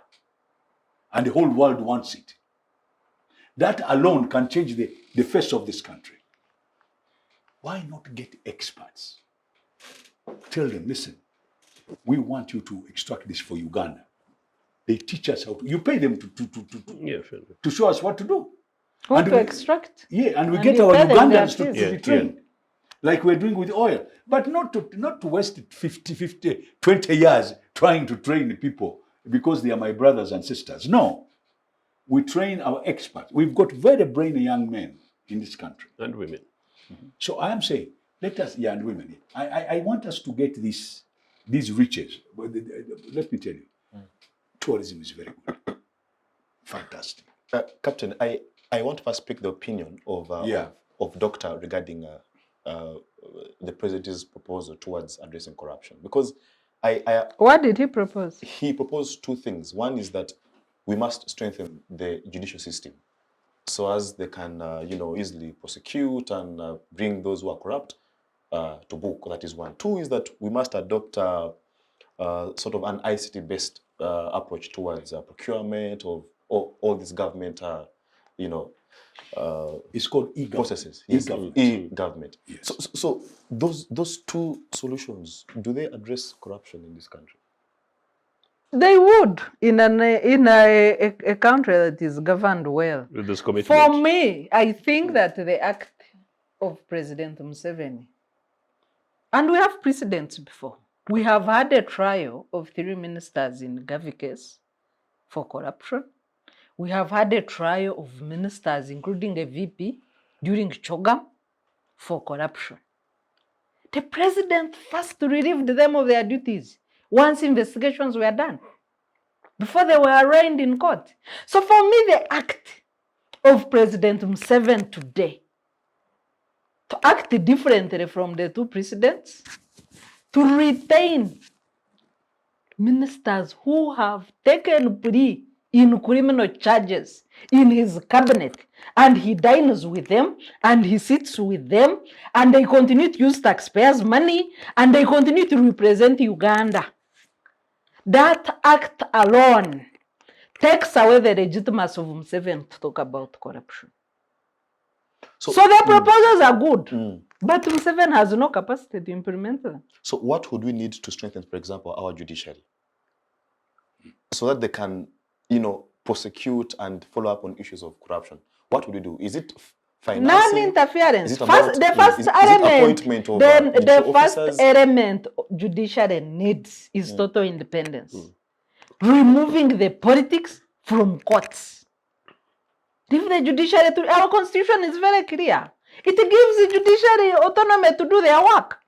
And the whole world wants it. That alone can change the face of this country. Why not get experts? Tell them, listen, we want you to extract this for Uganda. They teach us how to. You pay them to show us what to do. Who And to we- extract? Yeah, and we And get you our pay them their Ugandans to fees. be trained, like we're doing with oil. But not to waste 20 years trying to train the people because they are my brothers and sisters. No. We train our experts. We've got very brainy young men in this country. And women. So I am saying, let us, and women, I want us to get these riches. But let me tell you, tourism is very good. Fantastic. Captain, I want to first speak the opinion of Doctor regarding the president's proposal towards addressing corruption. Because What did he propose? he proposed two things. One is that we must strengthen the judicial system so as they can, easily prosecute and bring those who are corrupt to book. That is one. Two is that we must adopt sort of an ICT-based approach towards procurement of all these government, It's called e-government. processes. Yes, E-government. e-government. Yes. So those two solutions, do they address corruption in this country? They would in a country that is governed well. With this commitment. For me, I think that the act of President Museveni, and we have precedents before. We have had a trial of 3 ministers in Gavi case for corruption. We have had a trial of ministers, including a VP, during Chogam for corruption. The president first relieved them of their duties once investigations were done, before they were arraigned in court. So for me, the act of President Museveni today, to act differently from the two precedents, to retain ministers who have taken plea in criminal charges in his cabinet, and he dines with them, and he sits with them, and they continue to use taxpayers' money, and they continue to represent Uganda. That act alone takes away the legitimacy of Museveni to talk about corruption. So the proposals are good, but Museveni has no capacity to implement them. So what would we need to strengthen, for example, our judiciary, so that they can, prosecute and follow up on issues of corruption? What would we do? Is it financing? Non-interference. Is it about, The first is it element, appointment of the first officers? element judiciary needs is total independence. Removing the politics from courts. Leave the judiciary to, our constitution is very clear. It gives the judiciary autonomy to do their work.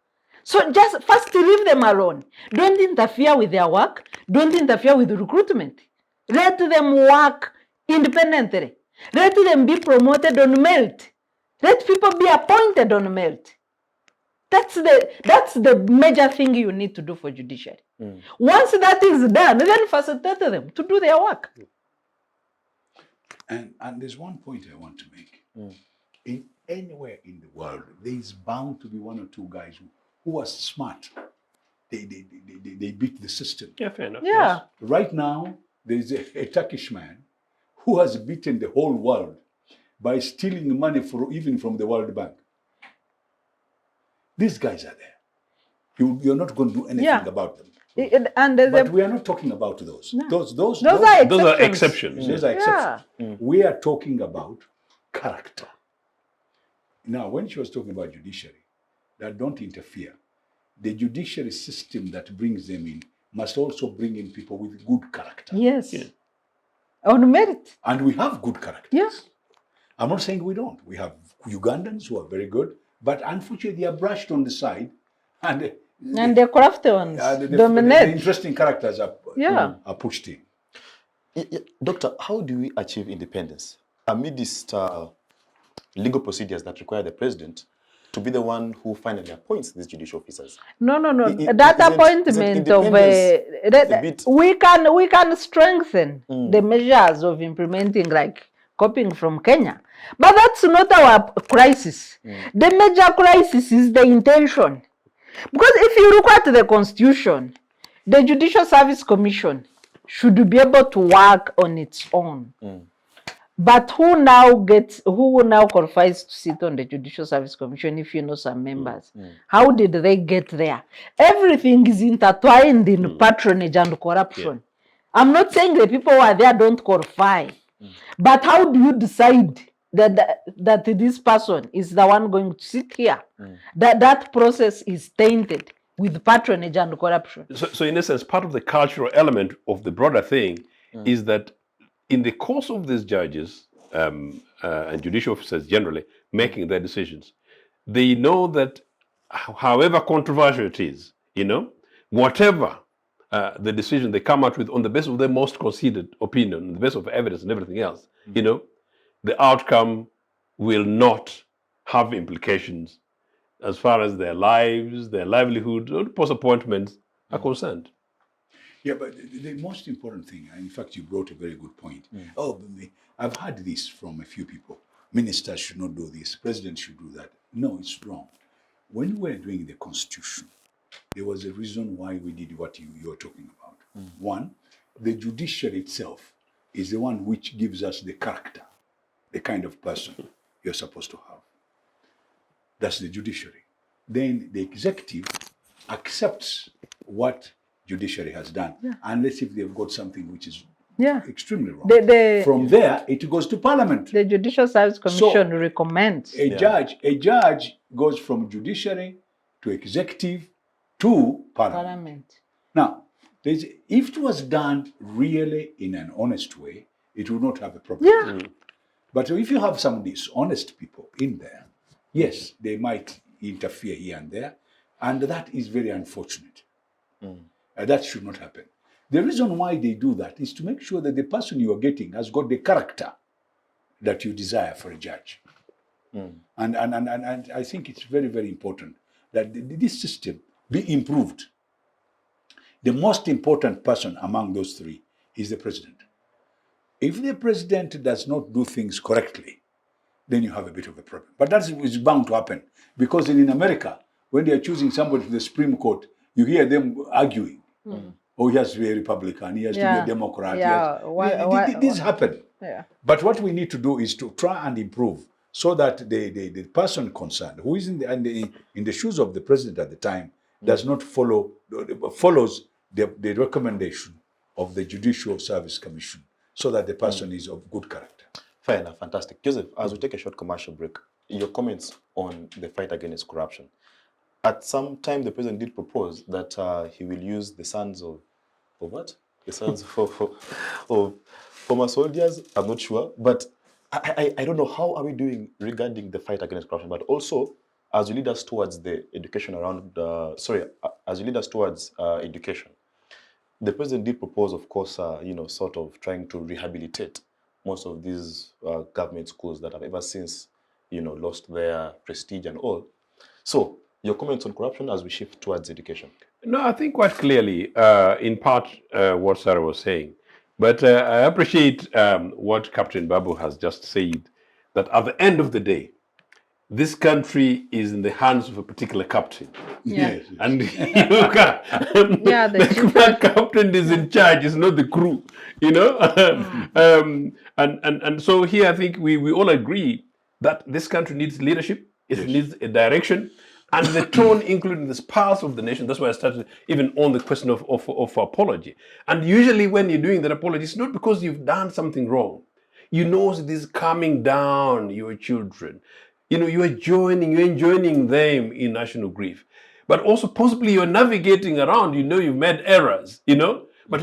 So just first leave them alone. Don't interfere with their work. Don't interfere with recruitment. Let them work independently. Let them be promoted on merit. Let people be appointed on merit. That's the major thing you need to do for judiciary. Once that is done, then facilitate them to do their work. And there's one point I want to make. In anywhere in the world, there is bound to be one or two guys who are smart. They beat the system. Yeah, fair enough. Yeah. Yes. Right now, there is a Turkish man who has beaten the whole world by stealing money even from the World Bank. These guys are there. You're not going to do anything about them. But we are not talking about those. No. Those are exceptions. Those are exceptions. We are talking about character. Now, when she was talking about judiciary, that don't interfere, the judiciary system that brings them in must also bring in people with good character. Yes. Yeah. On merit. And we have good characters. Yes. I'm not saying we don't. We have Ugandans who are very good, but unfortunately they are brushed on the side, and the corrupt ones dominate. The interesting characters are pushed in. Doctor, how do we achieve independence amidst legal procedures that require the president to be the one who finally appoints these judicial officers? No. That appointment of we can strengthen the measures of implementing, like copying from Kenya, but that's not our crisis. The major crisis is the intention, because if you look at the constitution, the Judicial Service Commission should be able to work on its own. But who now qualifies to sit on the Judicial Service Commission, if you know some members? How did they get there? Everything is intertwined in patronage and corruption. I'm not saying the people who are there don't qualify, but how do you decide that this person is the one going to sit here? That process is tainted with patronage and corruption. So in essence, part of the cultural element of the broader thing is that in the course of these judges and judicial officers generally making their decisions, they know that however controversial it is, whatever the decision they come out with on the basis of their most considered opinion, on the basis of evidence and everything else, the outcome will not have implications as far as their lives, their livelihood, or post-appointments are concerned. Yeah, but the most important thing, in fact, you brought a very good point. I've heard this from a few people. Ministers should not do this. President should do that. No, it's wrong. When we were doing the Constitution, there was a reason why we did what you're talking about. One, the judiciary itself is the one which gives us the character, the kind of person you're supposed to have. That's the judiciary. Then the executive accepts what judiciary has done, unless if they've got something which is extremely wrong. From there, it goes to Parliament. The Judicial Service Commission recommends. A judge goes from judiciary to executive to Parliament. Now, if it was done really in an honest way, it would not have a problem. But if you have some dishonest people in there, yes, they might interfere here and there, and that is very unfortunate. That should not happen. The reason why they do that is to make sure that the person you are getting has got the character that you desire for a judge. And I think it's very, very important that this system be improved. The most important person among those three is the president. If the president does not do things correctly, then you have a bit of a problem. But that is bound to happen, because in America, when they are choosing somebody to the Supreme Court, you hear them arguing. Oh, he has to be a Republican, he has to be a Democrat. This happen. Yeah. But what we need to do is to try and improve so that the person concerned, who is in the shoes of the president at the time, does not follows the recommendation of the Judicial Service Commission, so that the person is of good character. Fair enough, fantastic. Joseph, as we take a short commercial break, your comments on the fight against corruption. At some time, the president did propose that he will use the sons of what? The sons of former soldiers. I'm not sure, but I don't know, how are we doing regarding the fight against corruption, but also as you lead us towards the education around. As you lead us towards education. The president did propose, of course, sort of trying to rehabilitate most of these government schools that have ever since, lost their prestige and all. So, your comments on corruption as we shift towards education? No, I think quite clearly, in part, what Sarah was saying. But I appreciate what Captain Babu has just said, that at the end of the day, this country is in the hands of a particular captain. Yeah. And the captain is in charge, it's not the crew, and so here I think we all agree that this country needs leadership, it needs a direction, and the tone, including the pulse of the nation. That's why I started even on the question of apology. And usually when you're doing that apology, it's not because you've done something wrong. You know this calming down your children. You're joining them in national grief. But also possibly you're navigating around, you've made errors, But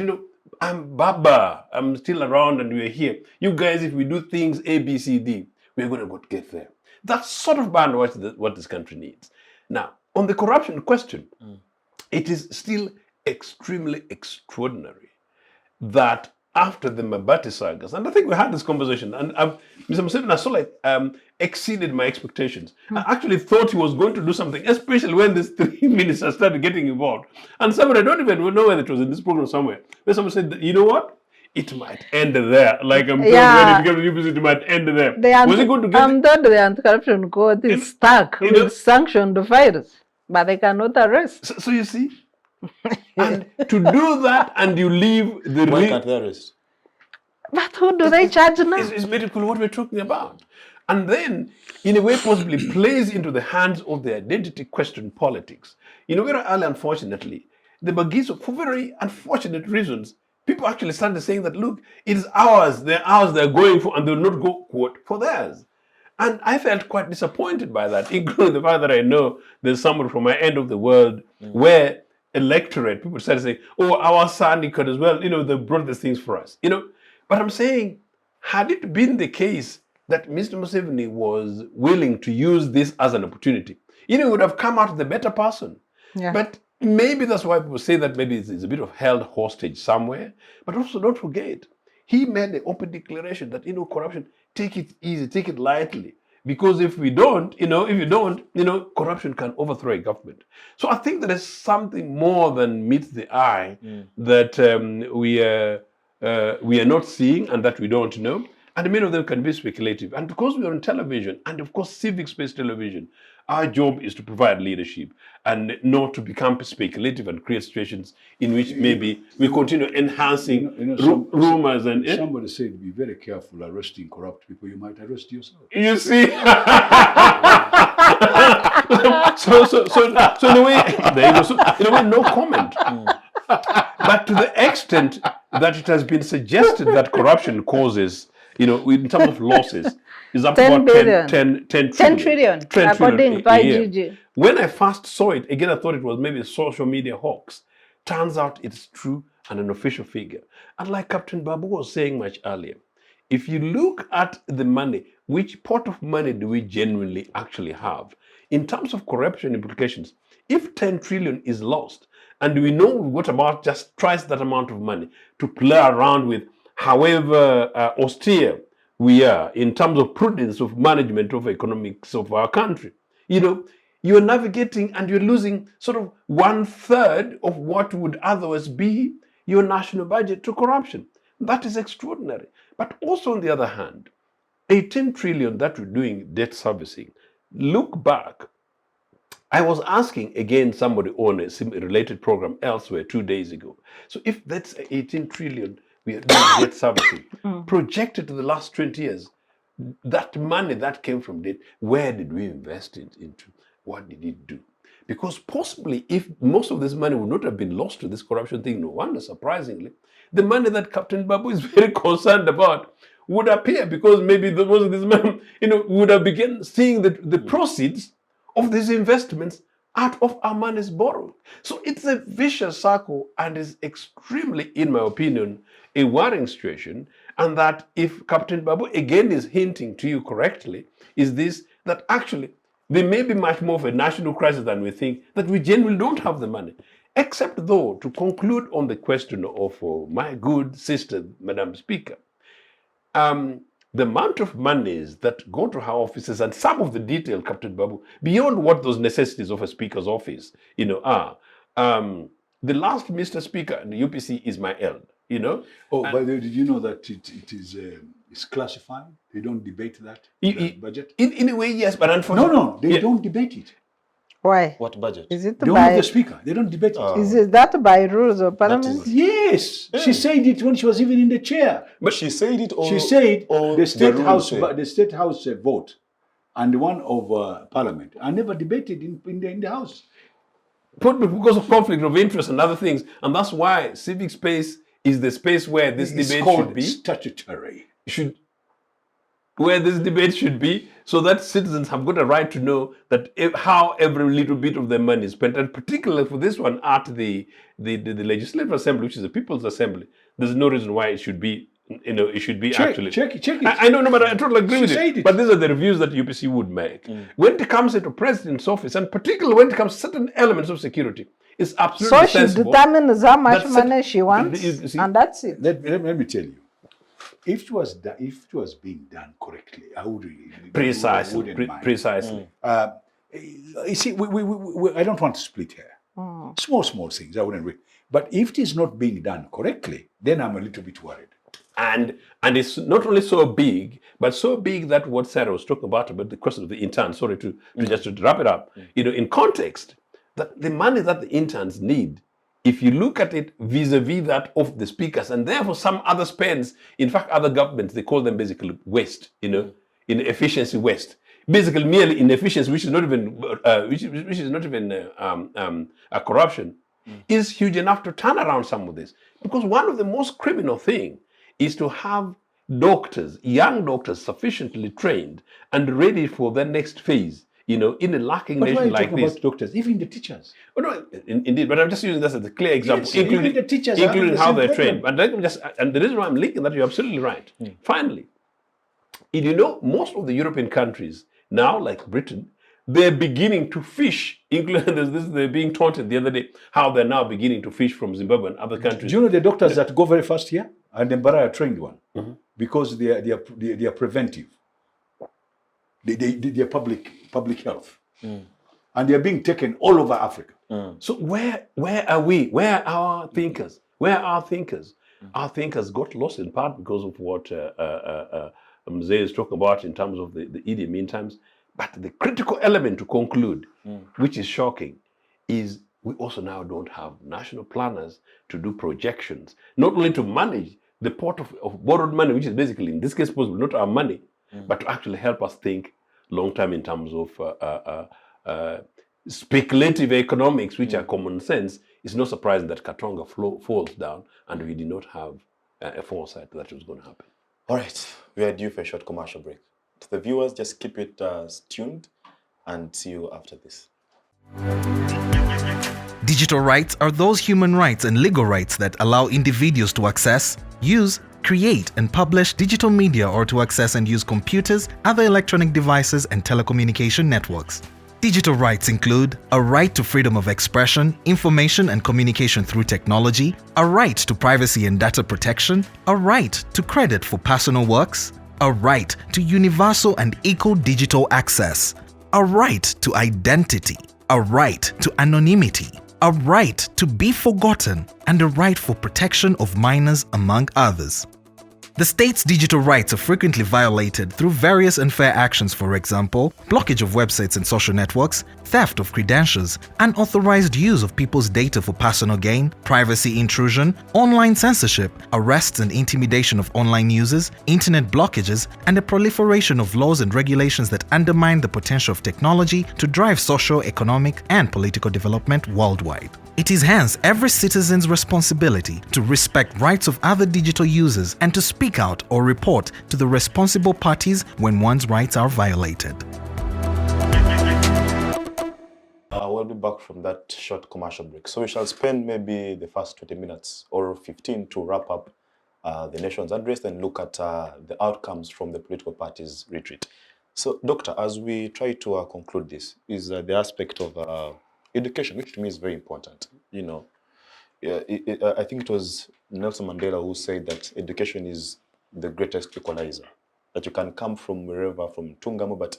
I'm Baba, I'm still around and we're here. You guys, if we do things A, B, C, D, we're going to get there. That's sort of what this country needs. Now, on the corruption question, it is still extremely extraordinary that after the Mabati sagas, and I think we had this conversation, and Mr. Museveni, I saw exceeded my expectations. I actually thought he was going to do something, especially when these three ministers started getting involved. And somebody, I don't even know whether it was in this program somewhere, where someone said, you know what? It might end there. Like I'm told when it becomes new business, it might end there. Was it going to get I'm told the anti-corruption court is stuck with sanctioned files, but they cannot arrest. So you see? And to do that, and you leave the... Why can't they arrest? But who do they charge now? It's medical what we're talking about. And then, in a way, possibly plays into the hands of the identity question politics. Very early, unfortunately, the Bagiso, for very unfortunate reasons, people actually started saying that, look, it is ours, they're going for, and they'll not go, quote, for theirs. And I felt quite disappointed by that, including the fact that I know there's someone from my end of the world where electorate, people started saying, oh, our son could as well, they brought these things for us, But I'm saying, had it been the case that Mr. Museveni was willing to use this as an opportunity, he would have come out the better person. Yeah. But maybe that's why people say that maybe it's a bit of held hostage somewhere. But also don't forget, he made an open declaration that, corruption, take it easy, take it lightly. Because if we don't, corruption can overthrow a government. So I think there is something more than meets the eye that we are not seeing and that we don't know. And many of them can be speculative. And because we are on television, and of course civic-based television, our job is to provide leadership and not to become speculative and create situations in which maybe we continue enhancing rumors. And somebody said, be very careful arresting corrupt people. You might arrest yourself. You see? so in a way, no comment. But to the extent that it has been suggested that corruption causes, in terms of losses, is up to about 10 trillion. According to IGG. When I first saw it, again, I thought it was maybe a social media hoax. Turns out it's true and an official figure. And like Captain Babu was saying much earlier, if you look at the money, which pot of money do we genuinely actually have? In terms of corruption implications, if 10 trillion is lost, and we know we've got about just twice that amount of money to play around with, however austere we are in terms of prudence of management of economics of our country. You're navigating and you're losing sort of 1/3 of what would otherwise be your national budget to corruption. That is extraordinary. But also on the other hand, 18 trillion that we're doing debt servicing, look back. I was asking again somebody on a related program elsewhere 2 days ago. So if that's 18 trillion we are doing debt servicing, projected to the last 20 years, that money that came from debt, where did we invest it into? What did it do? Because possibly if most of this money would not have been lost to this corruption thing, no wonder, surprisingly, the money that Captain Babu is very concerned about would appear, because maybe most of this money, would have begun seeing the proceeds of these investments out of our monies borrowed. So it's a vicious circle and is extremely, in my opinion, a worrying situation. And that if Captain Babu again is hinting to you correctly, is this, that actually there may be much more of a national crisis than we think, that we genuinely don't have the money. Except though, to conclude on the question of my good sister, Madam Speaker, the amount of monies that go to her offices and some of the detail, Captain Babu, beyond what those necessities of a speaker's office, are. The last Mr. Speaker in the UPC is my elder, Oh, by the way, did you know that it is it's classified? They don't debate that budget? In a way, yes, but unfortunately... No, they don't debate it. Why? What budget? Is it They don't have the speaker. They don't debate it. Is it that by rules of parliament? Yes, she said it when she was even in the chair. But she said it all. She said all the state rules house, vote and one of parliament are never debated in the house. Probably because of conflict of interest and other things, and that's why civic space is the space where this debate should be. Statutory. Where this debate should be, so that citizens have got a right to know that how every little bit of their money is spent, and particularly for this one at the Legislative Assembly, which is the People's Assembly. There's no reason why it should be, it should be Check it. I know, but I totally agree with said you. it. But these are the reviews that UPC would make. When it comes into President's office, and particularly when it comes to certain elements of security, it's absolutely So she sensible. determines how much That's money she wants, you see? and that's it. Let me tell you, if it was being done correctly, I would Precisely. You see, I don't want to split hair. Small things, I wouldn't read. But if it is not being done correctly, then I'm a little bit worried. And it's not only so big, but so big that what Sarah was talking about the question of the interns, sorry to just to wrap it up, in context, that the money that the interns need, if you look at it vis-a-vis that of the speakers, and therefore some other spends, in fact, other governments, they call them basically waste, in efficiency waste. Basically, merely inefficiency, which is not even a corruption, is huge enough to turn around some of this. Because one of the most criminal things is to have doctors, young doctors, sufficiently trained and ready for their next phase, in a lacking nation like this. About doctors, even the teachers. Oh, no, indeed, but I'm just using this as a clear example, Yes, including the teachers including the how same they're problem. trained. And the reason why I'm linking that, you're absolutely right. Finally, most of the European countries now, like Britain, they're beginning to fish, including they're being taunted the other day, how they're now beginning to fish from Zimbabwe and other countries. Do you know the doctors that go very fast here? And the Baraya trained one. Because they are preventive. They are public health. And they are being taken all over Africa. So where are we? Where are our thinkers? Where are our thinkers? Our thinkers got lost in part because of what Mzee is talking about in terms of the Idi Amin times. But the critical element to conclude, which is shocking, is we also now don't have national planners to do projections, not only to manage the pot of borrowed money, which is basically, in this case, possible, not our money, but to actually help us think long term in terms of speculative economics, which are common sense. It's not surprising that Katonga falls down, and we did not have a foresight that it was going to happen. All right, we are due for a short commercial break. To the viewers, just keep it tuned and see you after this. Digital rights are those human rights and legal rights that allow individuals to access, use, create, and publish digital media, or to access and use computers, other electronic devices, and telecommunication networks. Digital rights include a right to freedom of expression, information and communication through technology, a right to privacy and data protection, a right to credit for personal works, a right to universal and equal digital access, a right to identity, a right to anonymity, a right to be forgotten, and a right for protection of minors, among others. The state's digital rights are frequently violated through various unfair actions, for example, blockage of websites and social networks, theft of credentials, unauthorized use of people's data for personal gain, privacy intrusion, online censorship, arrests and intimidation of online users, internet blockages, and the proliferation of laws and regulations that undermine the potential of technology to drive social, economic, and political development worldwide. It is hence every citizen's responsibility to respect rights of other digital users and to speak out or report to the responsible parties when one's rights are violated. We'll be back from that short commercial break. So we shall spend maybe the first 20 minutes or 15 to wrap up the nation's address and look at the outcomes from the political parties' retreat. So, Doctor, as we try to conclude this, is the aspect of education, which to me is very important. You know, I think it was Nelson Mandela who said that education is the greatest equalizer, that you can come from wherever, from Tungamo, but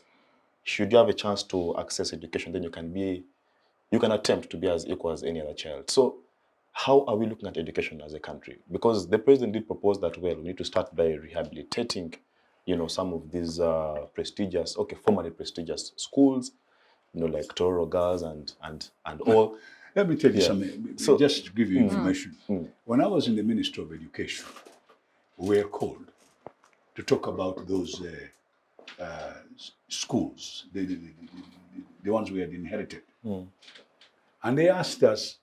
should you have a chance to access education, then you can attempt to be as equal as any other child. So how are we looking at education as a country? Because the president did propose that, well, we need to start by rehabilitating, you know, some of these formerly prestigious schools, you know, like Toro Girls and all. Let me tell you Yeah. something, So- just to give you information. When I was in the Ministry of Education, we were called to talk about those schools, the ones we had inherited. And they asked us,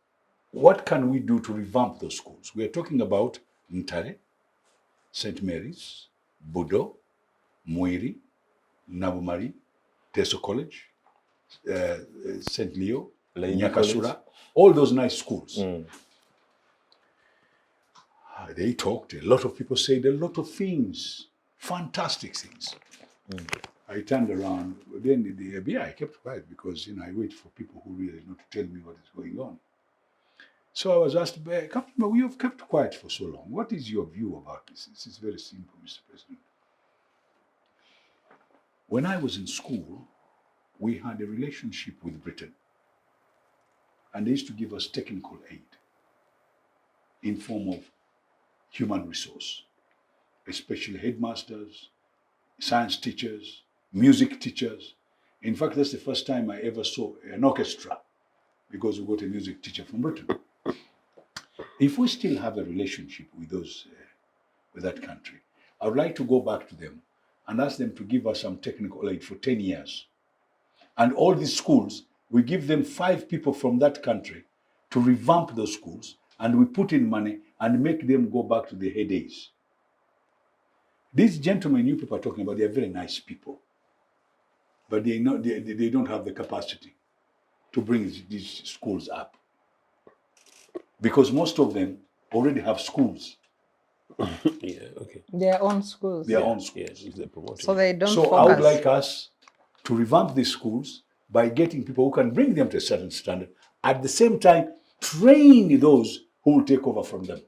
what can we do to revamp those schools? We are talking about Ntare, St. Mary's, Budo, Mwiri, Nabumari, Teso College, St. Leo, Nyakasura, all those nice schools. They talked, a lot of people said a lot of things, fantastic things. I turned around, then I kept quiet because, you know, I wait for people who really know to tell me what is going on. So I was asked, we have kept quiet for so long. What is your view about this? This is very simple, Mr. President. When I was in school, we had a relationship with Britain. And they used to give us technical aid in form of human resource, especially headmasters, science teachers, music teachers. In fact, that's the first time I ever saw an orchestra because we got a music teacher from Britain. If we still have a relationship with with that country, I would like to go back to them and ask them to give us some technical aid for 10 years. And all these schools, we give them 5 people from that country to revamp those schools, and we put in money and make them go back to their heydays. These gentlemen you people are talking about, they are very nice people, but they don't have the capacity to bring these schools up. Because most of them already have schools, Yeah, okay. Their own schools. their own schools. Yes, it's the promotion. So they don't So focus. I would like us to revamp these schools by getting people who can bring them to a certain standard, at the same time train those who will take over from them,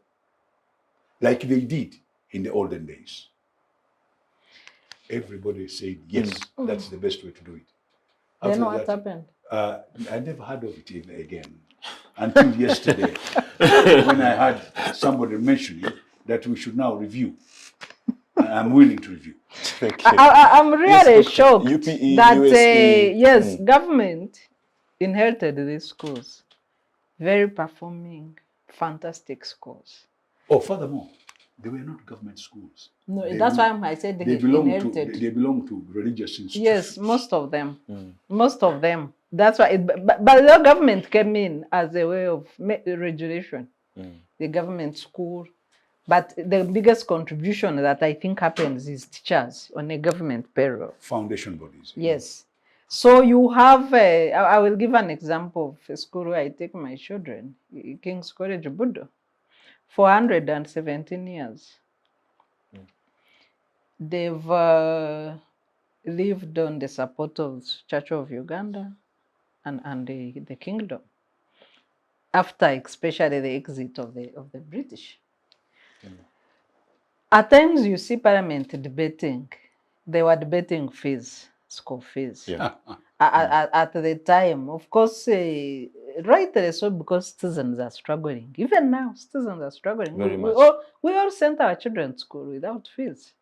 like they did in the olden days. Everybody said, yes, that's the best way to do it. Then After what that, happened? I never heard of it even again until yesterday, when I had somebody mentioning that we should now review. And I'm willing to review. Thank you. I'm really Yes, shocked UPE, that USE, yes, government inherited these schools, very performing, fantastic schools. Oh, furthermore, they were not government schools. No, They that's belong- why I said They belong inherited. to religious institutions. Yes, most of them. Most of them. That's why. But the government came in as a way of regulation. The government school. But the biggest contribution that I think happens is teachers on a government payroll. Foundation bodies. Yes. So you have, I will give an example of a school where I take my children, King's College, Budo, 417 years. They've lived on the support of Church of Uganda, and the kingdom, after especially the exit of the British. At times you see Parliament debating, they were debating fees, school fees. Yeah. At the time, of course, rightly so, because citizens are struggling. Even now, citizens are struggling. Very much. We all sent our children to school without fees.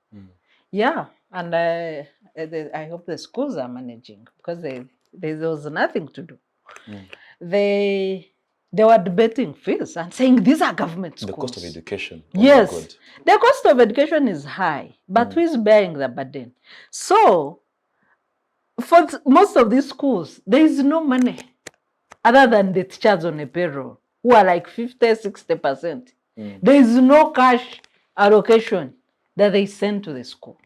Yeah, and I hope the schools are managing, because there was nothing to do. They were debating fees and saying these are government schools. The cost of education. Oh my Yes, God. the cost of education is high, but who is bearing the burden? So, for most of these schools, there is no money other than the teachers on a payroll, who are like 50-60%. There is no cash allocation that they send to the school.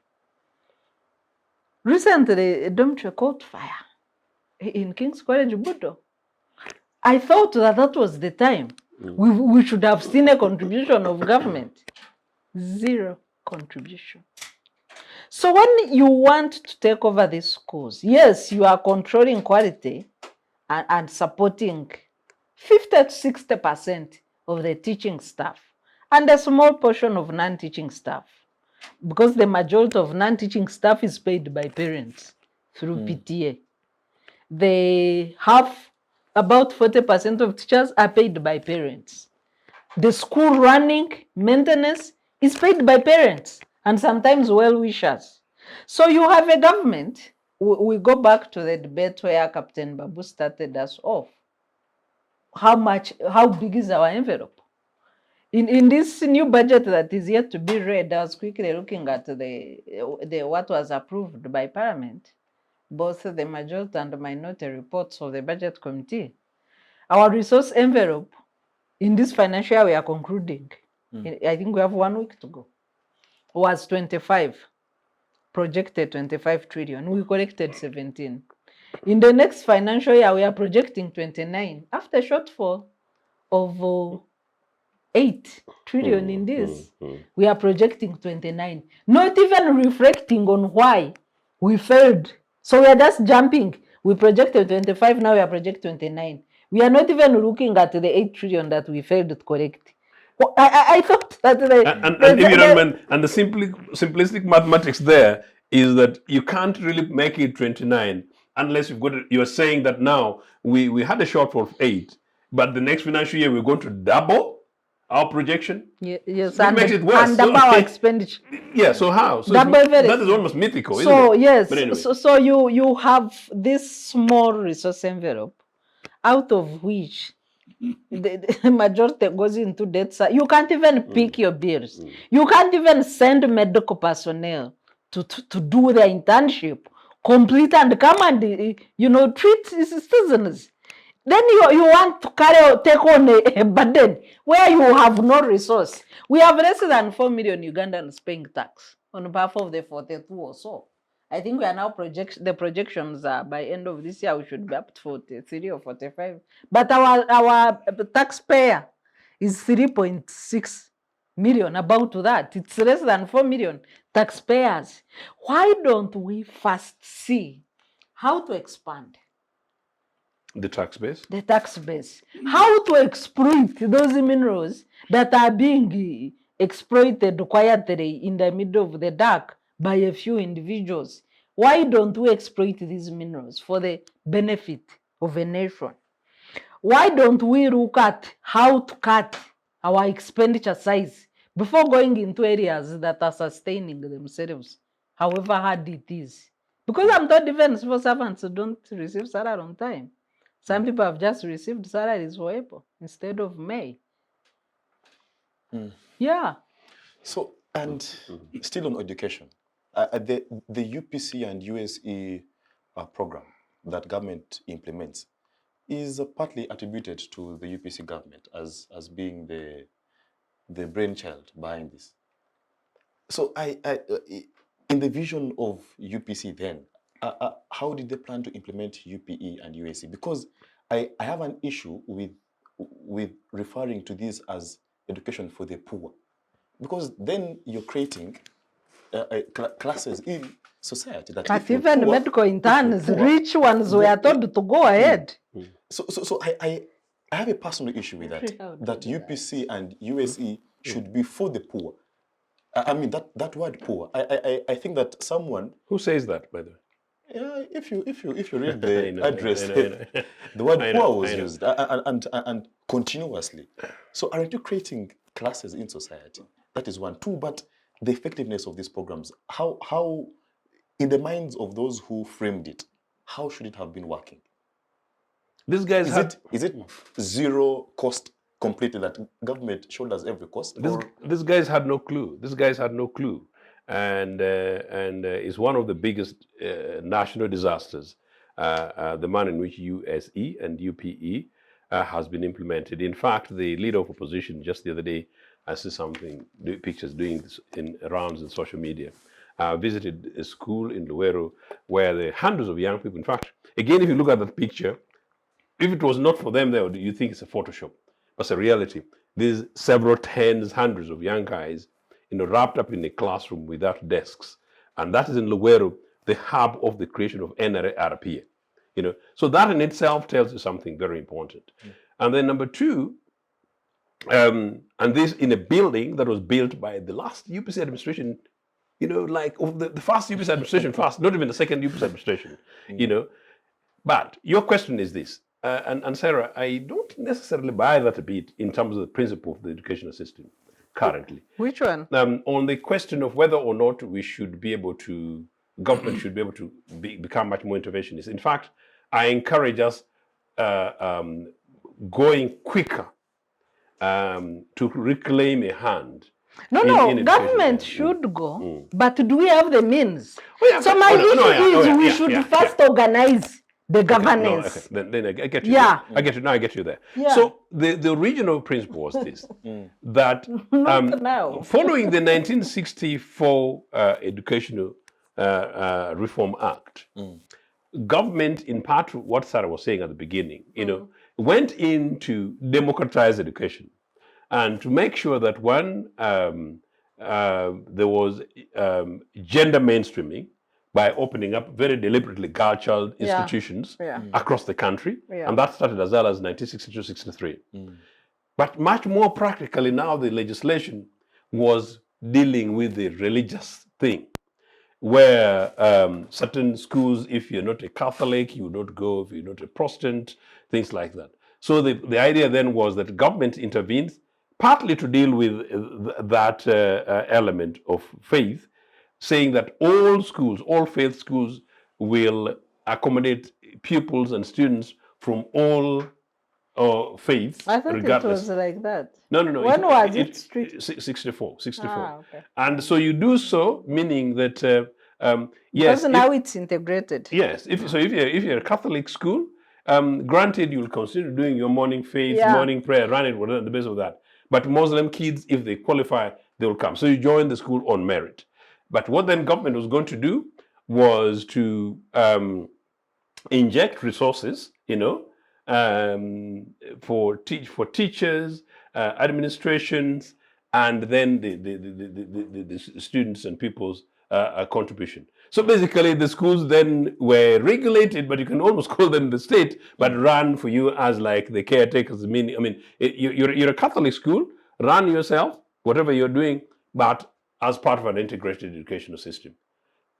Recently, a dormitory caught fire in King's College, Budo. I thought that was the time we should have seen a contribution of government. Zero contribution. So when you want to take over these schools, yes, you are controlling quality and supporting 50-60% of the teaching staff and a small portion of non-teaching staff, because the majority of non-teaching staff is paid by parents through PTA. They have about 40% of teachers are paid by parents. The school running maintenance is paid by parents and sometimes well-wishers. So you have a government. We go back to the debate where Captain Babu started us off. How big is our envelope? In this new budget that is yet to be read, I was quickly looking at the what was approved by Parliament, both the majority and minority reports of the budget committee. Our resource envelope in this financial year we are concluding, I think we have 1 week to go, was 25, projected 25 trillion. We collected 17. In the next financial year, we are projecting 29, after shortfall of 8 trillion in this. We are projecting 29, not even reflecting on why we failed. So we are just jumping. We projected 25, now we are projecting 29. We are not even looking at the 8 trillion that we failed to collect. Well, I thought that and the simplistic mathematics there is that you can't really make it 29 unless you're saying that now we had a shortfall of 8, but the next financial year we're going to double our projection. Yes, That makes it worse. And double our expenditure. Yeah, so how? So that is almost mythical, isn't So it? yes, But anyway. so you have this small resource envelope, out of which the majority goes into debt. You can't even pick your bills. You can't even send medical personnel to do their internship, complete and come and treat citizens. Then you want to take on a burden where you have no resource. We have less than 4 million Ugandans paying tax on behalf of the 42 or so. I think we are now the projections are by end of this year we should be up to 43 or 45. But our taxpayer is 3.6 million, about that. It's less than 4 million taxpayers. Why don't we first see how to expand The tax base? the tax base? How to exploit those minerals that are being exploited quietly in the middle of the dark by a few individuals? Why don't we exploit these minerals for the benefit of a nation? Why don't we look at how to cut our expenditure size before going into areas that are sustaining themselves, however hard it is? Because I'm told even civil servants don't receive salary on time. Some people have just received salaries for April instead of May. Yeah. So, and still on education, the UPC and USE program that government implements is partly attributed to the UPC government as being the brainchild behind this. So, in the vision of UPC then, how did they plan to implement UPE and USE? Because I have an issue with referring to this as education for the poor. Because then you're creating classes in society. That But if you're even poor, medical interns, poor, rich ones were told to go ahead. So I have a personal issue with that. How That do you UPC and USE should be for the poor. I mean that word poor. I think that someone, Who says that, by the way? if you read I the know, address, I know. the word I know, poor was I know. used and continuously. So aren't you creating classes in society? That is one. Two, but the effectiveness of these programs, how in the minds of those who framed it, how should it have been working? These guys Is it zero cost completely, that government shoulders every cost? these guys had no clue. These guys had no clue, and it's one of the biggest national disasters. The manner in which USE and UPE has been implemented. In fact, the leader of opposition just the other day, I see pictures doing this in rounds in social media. Visited a school in Luweero where there are hundreds of young people. In fact, again, if you look at that picture, if it was not for them there, you think it's a Photoshop. But it's a reality. There's several tens, hundreds of young guys, wrapped up in a classroom without desks. And that is in Luweero, the hub of the creation of NRA-RPA. So that in itself tells you something very important. And then number two, and this in a building that was built by the last UPC administration, like of the first UPC administration first, not even the second UPC administration, But your question is this, and Sarah, I don't necessarily buy that a bit in terms of the principle of the educational system currently. Which one? On the question of whether or not government should be able to become much more interventionist. In fact, I encourage us going quicker to reclaim a hand. No, government should go, but do we have the means? So my issue is we should first organize the governance. No, then I get you. Yeah. I get you. Now I get you there. Yeah. So the original principle was this: that now. following the 1964 Educational Reform Act, government, in part, what Sarah was saying at the beginning, went in to democratize education and to make sure that when there was gender mainstreaming, by opening up very deliberately girl-child institutions across the country. And that started as early as 1962-63. But much more practically now, the legislation was dealing with the religious thing, where certain schools, if you're not a Catholic, you would not go, if you're not a Protestant, things like that. So the idea then was that government intervenes, partly to deal with that element of faith, saying that all schools, all faith schools, will accommodate pupils and students from all faiths. I thought regardless. it was like that. No. When was it strict? 64. Okay. And so you do so, meaning that yes. Because now it's integrated. Yes. If you're a Catholic school, granted you will consider doing your morning faith, morning prayer, run it on the basis of that. But Muslim kids, if they qualify, they will come. So you join the school on merit. But what then government was going to do was to inject resources, for teachers, administrations, and then the students and people's contribution. So basically, the schools then were regulated, but you can almost call them the state, but run for you as like the caretakers. You're a Catholic school, run yourself, whatever you're doing, but as part of an integrated educational system.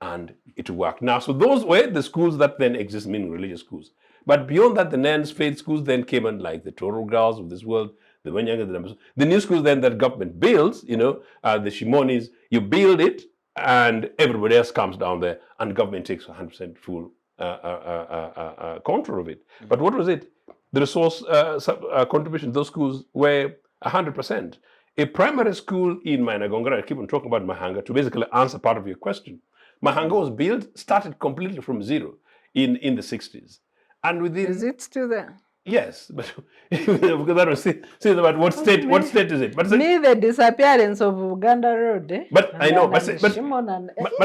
And it worked. Now, so those were the schools that then exist, meaning religious schools. But beyond that, the non-faith schools then came in, like the Toro Girls of this world, the Wenyanga, the new schools then that government builds, the Shimonis, you build it, and everybody else comes down there, and government takes 100% full control of it. But what was it? The resource contribution, those schools were 100%. A primary school in Mainagongara, I keep on talking about Mahanga to basically answer part of your question. Mahanga was started completely from zero in the 60s. And within... Is it still there? Yes, but because that was about what state is it? But the disappearance of Uganda Road. Eh? But I know, but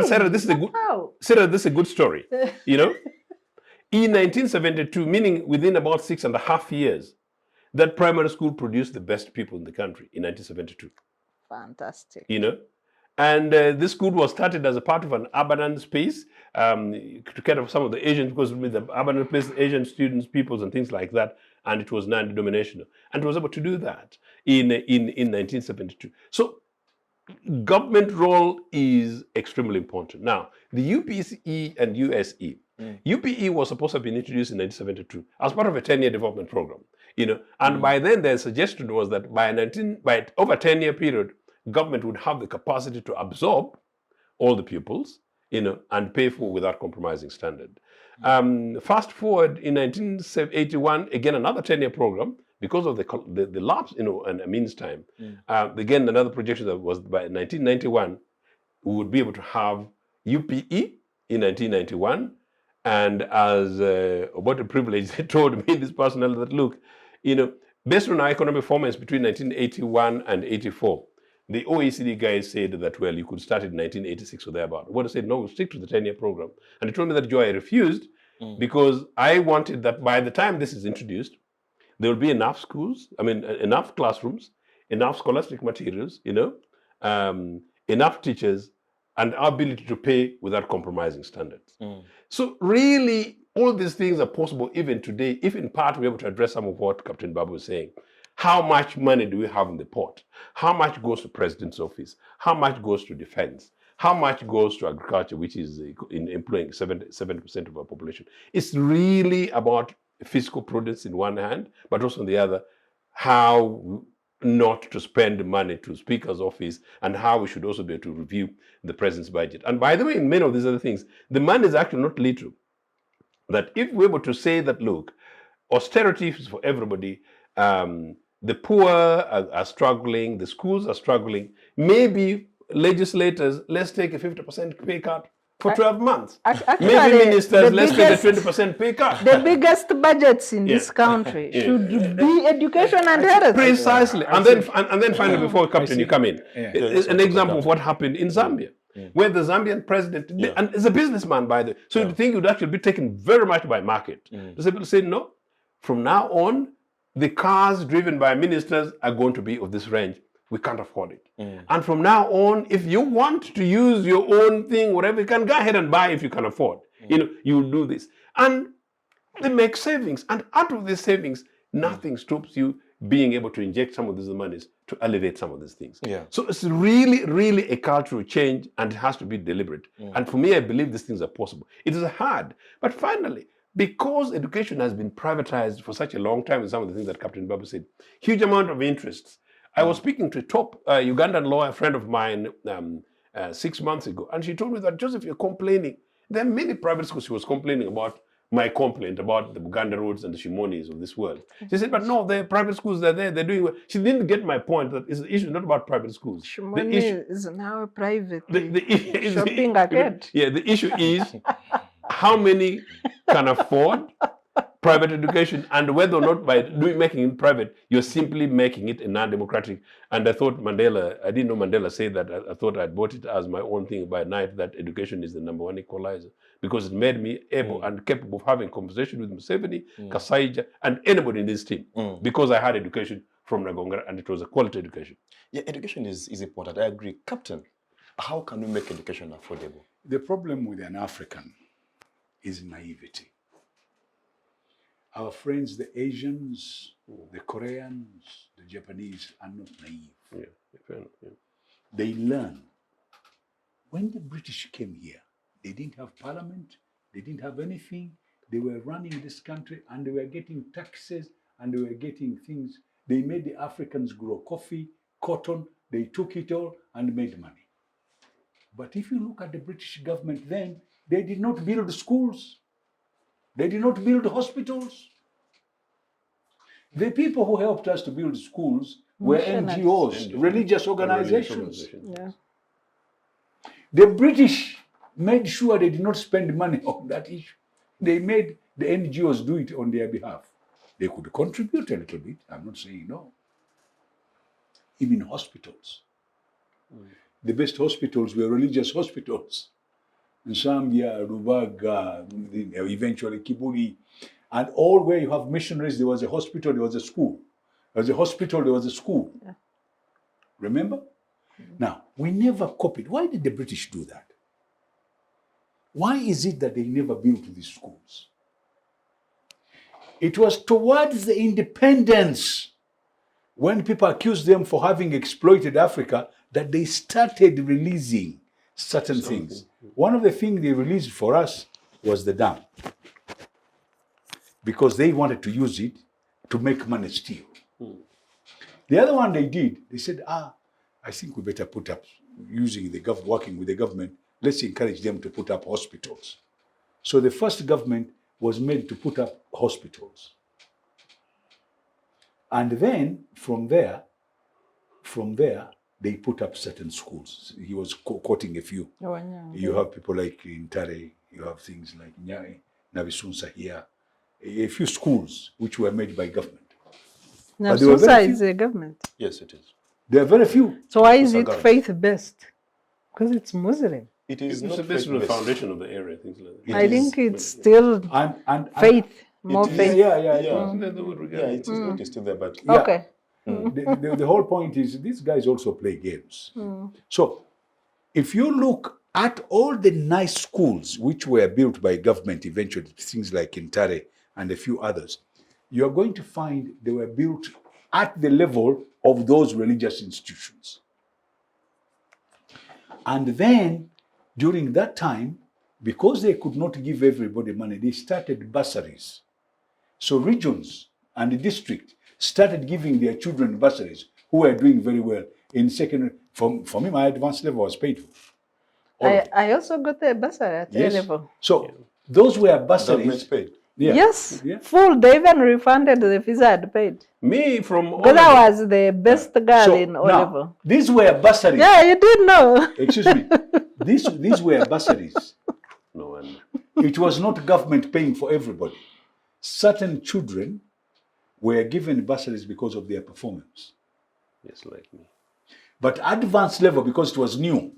Sarah, this is a good story. In 1972, meaning within about 6.5 years, that primary school produced the best people in the country in 1972. Fantastic. And this school was started as a part of an urban space to care for some of the Asians, because with the urban space, Asian students, peoples, and things like that, and it was non-denominational. And it was able to do that in 1972. So government role is extremely important. Now, the UPE and USE. UPE was supposed to have been introduced in 1972 as part of a 10-year development program, and by then their suggestion was that by over a 10-year period, government would have the capacity to absorb all the pupils, and pay for without compromising standard. Fast forward in 1981, again another 10-year program, because of the lapse, and a means time. Again, another projection that was by 1991, we would be able to have UPE in 1991. And as what a privilege, they told me, this personnel, that look, based on our economic performance between 1981 and 84, the OECD guys said that, well, you could start it in 1986 or thereabout. What I said, no, we'll stick to the 10-year program. And they told me that, Joe, I refused because I wanted that by the time this is introduced, there will be enough schools, enough classrooms, enough scholastic materials, enough teachers, and our ability to pay without compromising standards. So really, all these things are possible even today, if in part we're able to address some of what Captain Babu was saying. How much money do we have in the pot? How much goes to President's office? How much goes to defense? How much goes to agriculture, which is employing 70% of our population? It's really about fiscal prudence in one hand, but also on the other, how not to spend money to Speaker's office, and how we should also be able to review the President's budget. And by the way, in many of these other things, the money is actually not literal. That if we're able to say that, look, austerity is for everybody, the poor are struggling, the schools are struggling, maybe legislators, let's take a 50% pay cut for 12 months. Actually, maybe ministers, let's take a 20% pay cut. The biggest budgets in this country should be education and health. Precisely. And then finally, before Captain, you come in. An example of what happened in Zambia, where the Zambian president, and is a businessman, by the way, so you'd think it would actually be taken very much by market. The people say, no, from now on, the cars driven by ministers are going to be of this range. We can't afford it. And from now on, if you want to use your own thing, whatever, you can go ahead and buy if you can afford. You will do this. And they make savings. And out of these savings, nothing stops you being able to inject some of these monies to elevate some of these things. So it's really, really a cultural change, and it has to be deliberate. And for me, I believe these things are possible. It is hard. But finally, because education has been privatized for such a long time, and some of the things that Captain Babu said, huge amount of interests. I was speaking to a top Ugandan lawyer friend of mine 6 months ago, and she told me that, Joseph, you're complaining. There are many private schools. She was complaining about my complaint about the Buganda roads and the Shimonis of this world. She said, but no, the private schools, they're there, they're doing well. She didn't get my point that the issue is not about private schools. Shimoni is now a private shopping arcade. The issue is how many can afford private education, and whether or not by making it private, you're simply making it a non-democratic. And I thought I didn't know Mandela said that. I thought I'd bought it as my own thing by night, that education is the #1 equalizer, because it made me able and capable of having conversation with Museveni, Kasaija, and anybody in this team, because I had education from Nagongara, and it was a quality education. Yeah, education is important. I agree. Captain, how can we make education affordable? The problem with an African is naivety. Our friends, the Asians, the Koreans, the Japanese, are not naive. They learn. When the British came here, they didn't have parliament, they didn't have anything. They were running this country, and they were getting taxes, and they were getting things. They made the Africans grow coffee, cotton. They took it all and made money. But if you look at the British government then, they did not build schools. They did not build hospitals. The people who helped us to build schools were NGOs, religious organizations. The British made sure they did not spend money on that issue. They made the NGOs do it on their behalf. They could contribute a little bit, I'm not saying no. Even hospitals. The best hospitals were religious hospitals. In Zambia, Rubaga, eventually Kibuli, and all where you have missionaries, there was a hospital, there was a school. There was a hospital, there was a school. Remember? Now, we never copied. Why did the British do that? Why is it that they never built these schools? It was towards the independence, when people accused them for having exploited Africa, that they started releasing certain things. One of the things they released for us was the dam, because they wanted to use it to make money still. The other one they did, they said, I think we better put up, working with the government, let's encourage them to put up hospitals. So the first government was made to put up hospitals. And then from there, they put up certain schools. He was quoting a few. Oh, yeah. You have people like in Tare, you have things like Nyai, Navisunsa here, a few schools which were made by government. Now, But there were very Susa few. is a government. Yes, it is. There are very few. So why is it Susa faith-based? Because it's Muslim. It is It's not based on the faith-based. foundation of the area, things like that. I think it's still And faith, more is- faith. Yeah. Yeah, it is not is still there, but Yeah. Okay. The whole point is these guys also play games. So if you look at all the nice schools which were built by government eventually, things like Intare and a few others, you're going to find they were built at the level of those religious institutions. And then during that time, because they could not give everybody money, they started bursaries. So regions and the district started giving their children bursaries who were doing very well in secondary. For me, my advanced level was paid for. All of it. I also got a bursary at A Yes. level. So those were government bursaries. paid. Yeah. Yes, Yeah. full. They even refunded the fees I had paid. Me from Because I was the best girl So in O now, level. these were bursaries. Yeah, you did know. Excuse me. These were bursaries. No one. It was not government paying for everybody. Certain children were given bursaries because of their performance. Yes, like me. But advanced level, because it was new,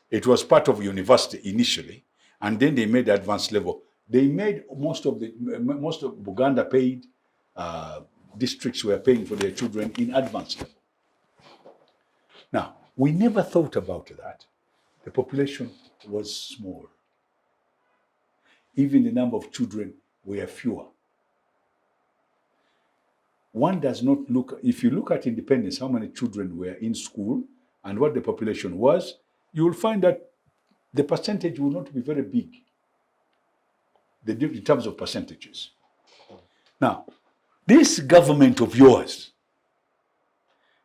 it was part of university initially, and then they made advanced level. They made most of Uganda paid, districts were paying for their children in advanced level. Now, we never thought about that. The population was small. Even the number of children were fewer. One does not look, if you look at independence, how many children were in school and what the population was, you will find that the percentage will not be very big in terms of percentages. Now, this government of yours,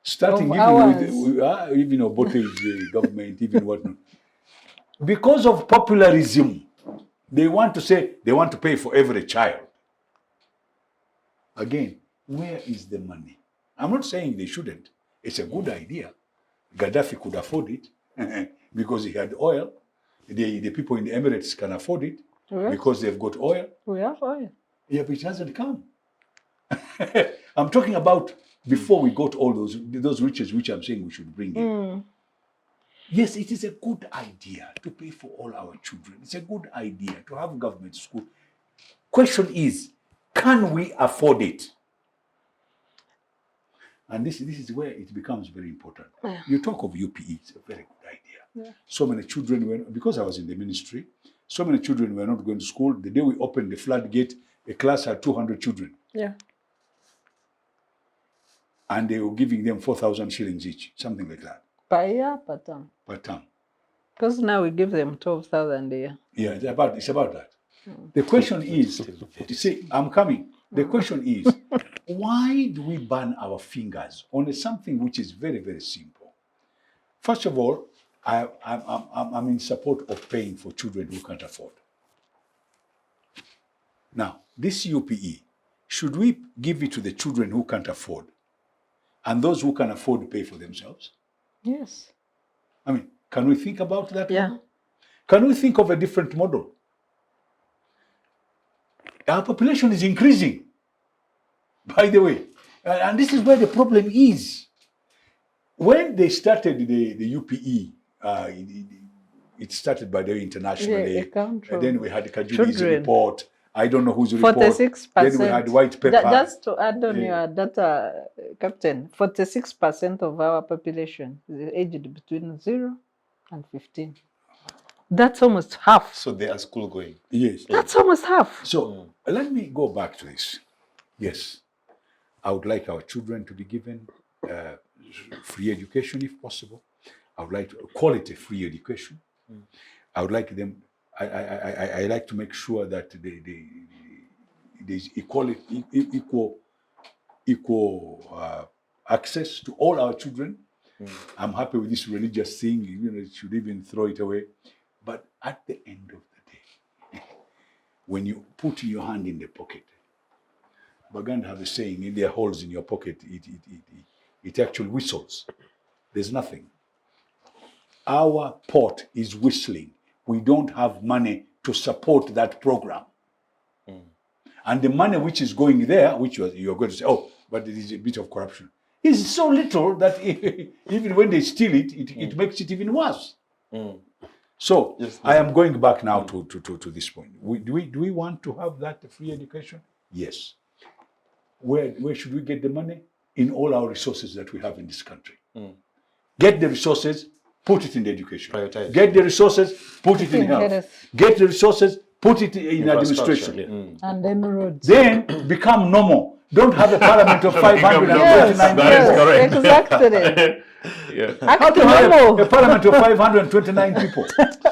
starting Of even Obote's government, even whatnot, because of popularism, they want to say they want to pay for every child. Again, where is the money? I'm not saying they shouldn't. It's a good idea. Gaddafi could afford it because he had oil. The people in the Emirates can afford it Yes. because they've got oil. We have oil. Yeah, but it hasn't come. I'm talking about before we got all those riches which I'm saying we should bring in. Yes, it is a good idea to pay for all our children. It's a good idea to have government school. Question is, can we afford it? And this is where it becomes very important. Yeah. You talk of UPE, it's a very good idea. Yeah. So many children because I was in the ministry, so many children were not going to school. The day we opened the floodgate, a class had 200 children. Yeah. And they were giving them 4,000 shillings each, something like that, Per year, per term. per term. Because now we give them 12,000 a year. Yeah, it's about that. The question is, you see, I'm coming. The question is, why do we burn our fingers on something which is very, very simple? First of all, I'm in support of paying for children who can't afford. Now, this UPE, should we give it to the children who can't afford, and those who can afford pay for themselves? Yes. I mean, can we think about that Yeah. model? Can we think of a different model? Our population is increasing, by the way. And this is where the problem is. When they started the UPE, it started by the internationally. Yeah, account And then we had Kajuli's children. report, I don't know whose report. 46%. Then we had white paper. Just to add on Yeah. your data, Captain, 46% of our population is aged between 0 and 15. That's almost half. So they are school going. Yes. That's almost half. So let me go back to this. Yes, I would like our children to be given free education if possible. I would like quality free education. I would like them. I like to make sure that there's equal access to all our children. I'm happy with this religious thing. You know, you should even throw it away. But at the end of the day, when you put your hand in the pocket, Baganda have a saying: "If there are holes in your pocket, it actually whistles." There's nothing. Our port is whistling. We don't have money to support that program. And the money which is going there, which you're going to say, oh, but there is a bit of corruption, is so little that even when they steal it, it makes it even worse. So yes, I am going back now to this point. Do we want to have that free education? Yes. Where should we get the money? In all our resources that we have in this country. Get the resources, put it in the education. Prioritize. Get the resources, put it in health. Get the resources, put it in administration. And then roads. Then become normal. Don't have a parliament of 529 yes, people. Exactly. How do you have a parliament of 529 people?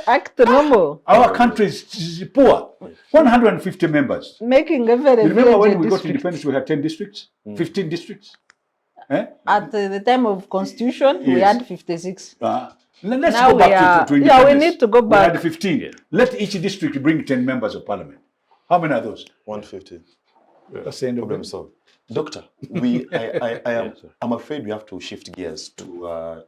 Act normal. Our country is poor. 150 members. Making every remember when we got independence, we had 10 districts, 15 districts. At the time of constitution, we had 56. Let's now go back to independence. Yeah, we need to go back. We had 15. Let each district bring 10 members of parliament. How many are those? 150. That's the end of problem solved. Doctor, I'm afraid we have to shift gears to.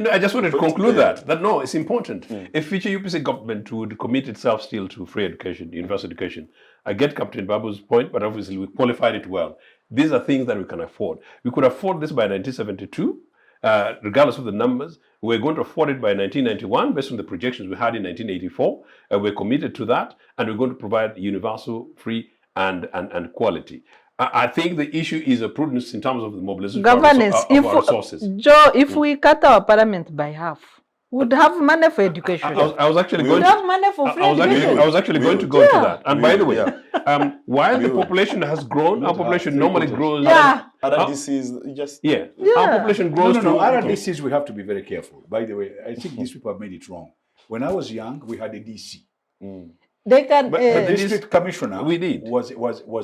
I just wanted to conclude that no, it's important. If future UPC government would commit itself still to free education, universal education, I get Captain Babu's point, but obviously we qualified it well. These are things that we can afford. We could afford this by 1972, regardless of the numbers. We're going to afford it by 1991, based on the projections we had in 1984. We're committed to that, and we're going to provide universal, free, and quality. I think the issue is a prudence in terms of the mobilization governance of our resources. Joe, if we cut our parliament by half, would have money for education. I was actually going to have money for free education. I was actually going to go to that. And by the way, while the population has grown, our population normally grows. RDCs just our population grows. No, RDCs we have to be very careful. By the way, I think these people have made it wrong. When I was young, we had a DC. They can. But the district commissioner was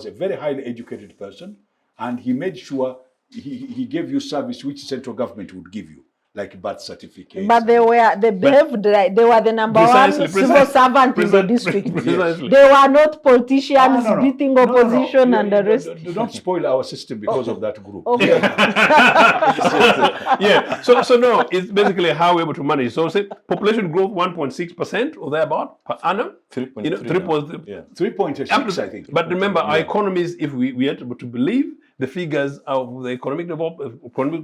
a very highly educated person, and he made sure he gave you service which central government would give you, like birth certificates. But they behaved like they were the number one civil servant in the district. They were not politicians beating opposition and the rest. Don't spoil our system because of that group. Okay. So no, it's basically how we're able to manage. So say population growth 1.6% or thereabout per annum. 3.6, I think. But remember, our economies, if we are able to believe the figures of the economic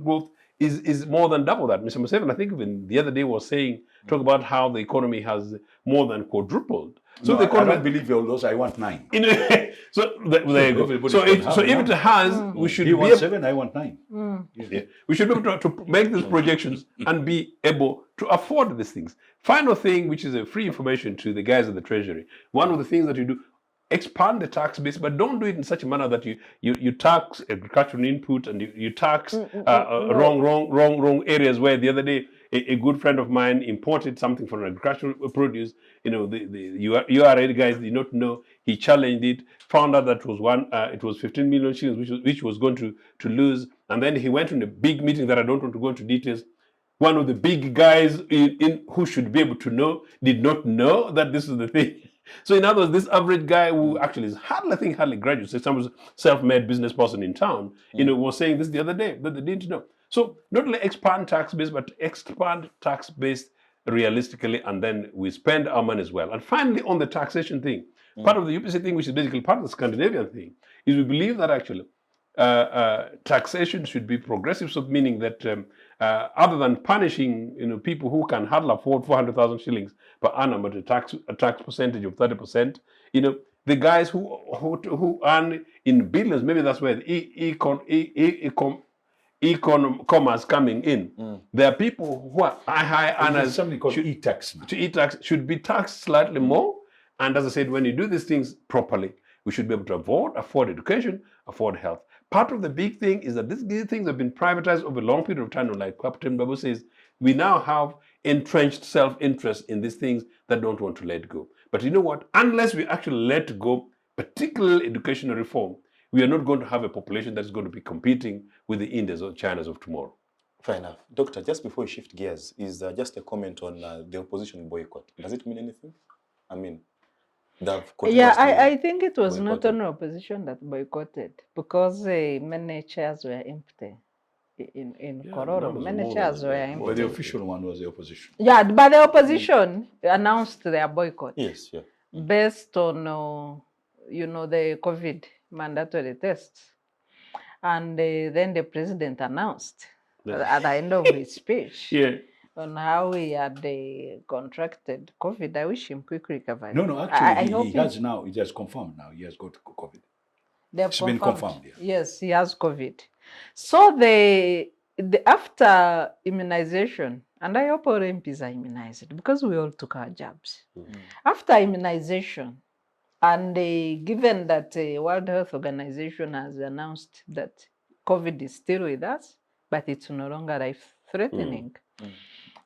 growth is more than double that. Mr. Museveni, I think even the other day was talk about how the economy has more than quadrupled. So the economy, I don't believe all those. I want 9. So there you go. So if it has, we should be able 7. I want 9. We should be able to make these projections and be able to afford these things. Final thing, which is a free information to the guys at the Treasury. One of the things that you do, expand the tax base, but don't do it in such a manner that you tax agricultural input and you tax wrong areas. Where the other day a good friend of mine imported something from an agricultural produce. The URA guys did not know. He challenged it, found out that it was 15 million shillings, which was going to lose. And then he went in a big meeting that I don't want to go into details. One of the big guys in who should be able to know did not know that this is the thing. So in other words, this average guy who actually is hardly graduate, so some self-made business person in town, was saying this the other day that they didn't know. So not only expand tax base, but expand tax base realistically, and then we spend our money as well. And finally, on the taxation thing, part of the UPC thing, which is basically part of the Scandinavian thing, is we believe that actually taxation should be progressive, so meaning that other than punishing people who can hardly afford 400,000 shillings per annum at a tax percentage of 30%, the guys who earn in billions, maybe that's where the commerce coming in. There are people who are high There's earners. something called e-tax now. E-tax should be taxed slightly more. And as I said, when you do these things properly, we should be able to afford education, afford health. Part of the big thing is that these things have been privatized over a long period of time. Like Captain Babu says, we now have entrenched self-interest in these things that don't want to let go. But you know what? Unless we actually let go, particularly educational reform, we are not going to have a population that's going to be competing with the Indians or Chinas of tomorrow. Fair enough. Doctor, just before we shift gears, is just a comment on the opposition boycott. Does it mean anything? I mean, I think it was not boycotted. only opposition that boycotted, because many chairs were empty in Kororo. Many chairs were empty. But the official one was the opposition. Yeah, but the opposition announced their boycott. Yes, yeah. Based on, the COVID mandatory tests. And then the president announced at the end of his speech on how he had contracted COVID. I wish him quick recovery. No, actually, he has confirmed now. He has got COVID. It's been confirmed. Yeah. Yes, he has COVID. So the after immunization, and I hope all MPs are immunized because we all took our jabs. After immunization, and given that the World Health Organization has announced that COVID is still with us, but it's no longer life-threatening,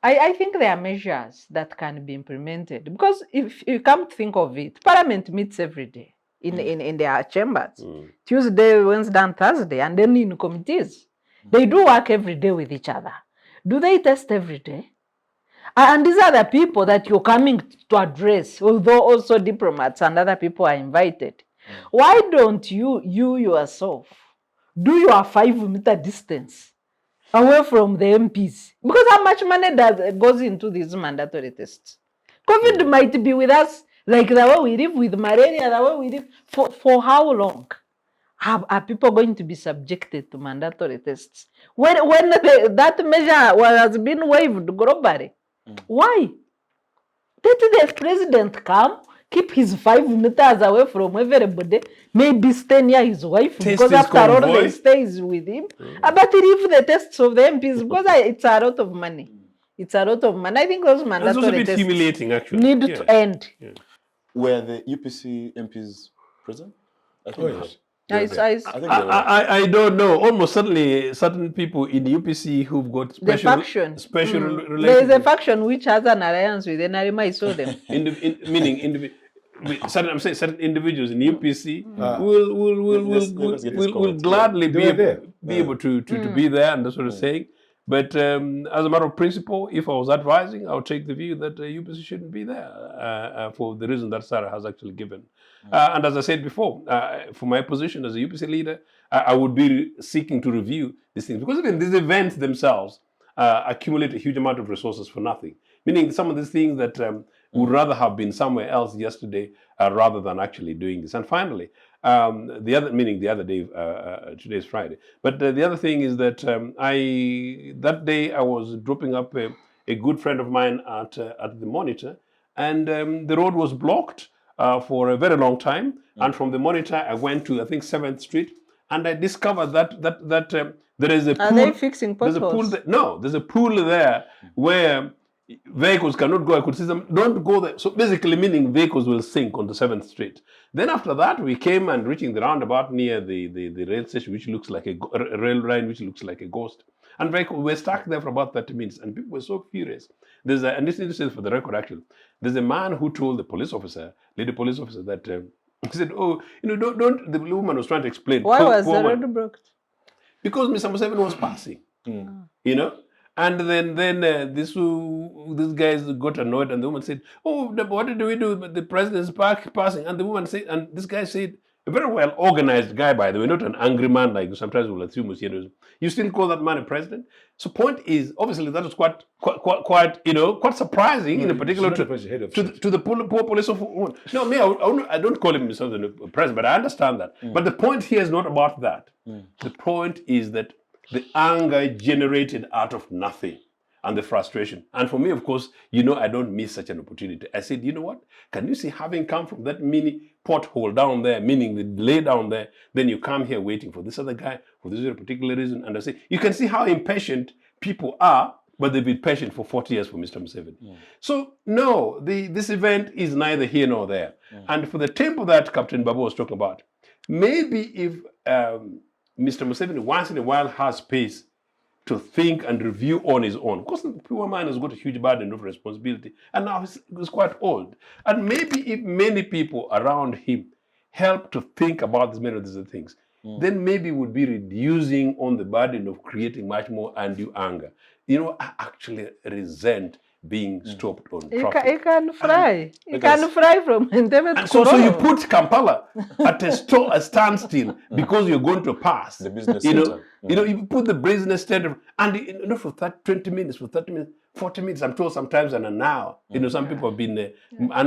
I think there are measures that can be implemented. Because if you come to think of it, Parliament meets every day in their chambers, Tuesday, Wednesday, and Thursday, and then in committees. They do work every day with each other. Do they test every day? And these are the people that you're coming to address, although also diplomats and other people are invited. Why don't you yourself do your 5-meter distance away from the MPs? Because how much money goes into these mandatory tests? COVID might be with us like the way we live with malaria, the way we live. For how long are people going to be subjected to mandatory tests? When that measure has been waived globally, why? Let the president come, keep his 5 meters away from everybody, maybe stay near his wife, because after all, they stays with him. But leave the tests of the MPs, because it's a lot of money. It's a lot of money. I think those mandatory tests humiliating, actually. Need to end. Were the UPC MPs present? I think I don't know. Almost certainly, certain people in the UPC who've got special relations. There is a faction which has an alliance with NRM. I saw them. Certain individuals in the UPC will gladly be able to be there, and that's what I'm saying. But as a matter of principle, if I was advising, I would take the view that UPC shouldn't be there for the reason that Sarah has actually given. And as I said before, for my position as a UPC leader, I would be seeking to review these things. Because even these events themselves accumulate a huge amount of resources for nothing. Meaning some of these things that would rather have been somewhere else yesterday rather than actually doing this. And finally, the other day, today is Friday. But the other thing is that that day I was dropping up a good friend of mine at the Monitor, and the road was blocked for a very long time. And from the Monitor, I went to, I think, 7th Street, and I discovered that there is a pool. Are they fixing potholes? There's a pool there where vehicles cannot go. I could see them, don't go there. So basically meaning vehicles will sink on the 7th Street. Then after that, we came and reaching the roundabout near the rail station, which looks like a rail line, which looks like a ghost. And vehicles were stuck there for about 30 minutes, and people were so furious. And this is for the record, actually. There's a man who told the lady police officer, that he said, don't. The woman was trying to explain. Why was the road blocked? Because Mr. Museveni was passing, And then these guys got annoyed, and the woman said, "Oh, what did we do? The president's passing." And the woman said, and this guy said, a very well organized guy, by the way, not an angry man like sometimes we'll assume. You still call that man a president? So point is, obviously, that was quite surprising, in particular to the poor police officer. No, I don't call him a president, but I understand that. But the point here is not about that. The point is that the anger generated out of nothing. and the frustration. And for me, of course, you know, I don't miss such an opportunity. I said, you know what? Can you see, having come from that mini pothole down there, meaning the delay down there, then you come here waiting for this other guy for this particular reason. And I say, you can see how impatient people are, but they've been patient for 40 years for Mr. Museveni. So, no, this event is neither here nor there. And for the tempo that Captain Babu was talking about, maybe if Mr. Museveni once in a while has space to think and review on his own. Because the poor man has got a huge burden of responsibility, and now he's quite old. And maybe if many people around him help to think about many of these things, then maybe would be reducing on the burden of creating much more undue anger. You know, I actually resent being stopped on traffic. You can fry. You can fry from Entebbe to And so you Kororo. put Kampala at a standstill because you're going to pass. The business you know, center. You know, you put the business center, and you know, for 20 minutes, for 30 minutes, 40 minutes, I'm told sometimes in an hour. You know, some people have been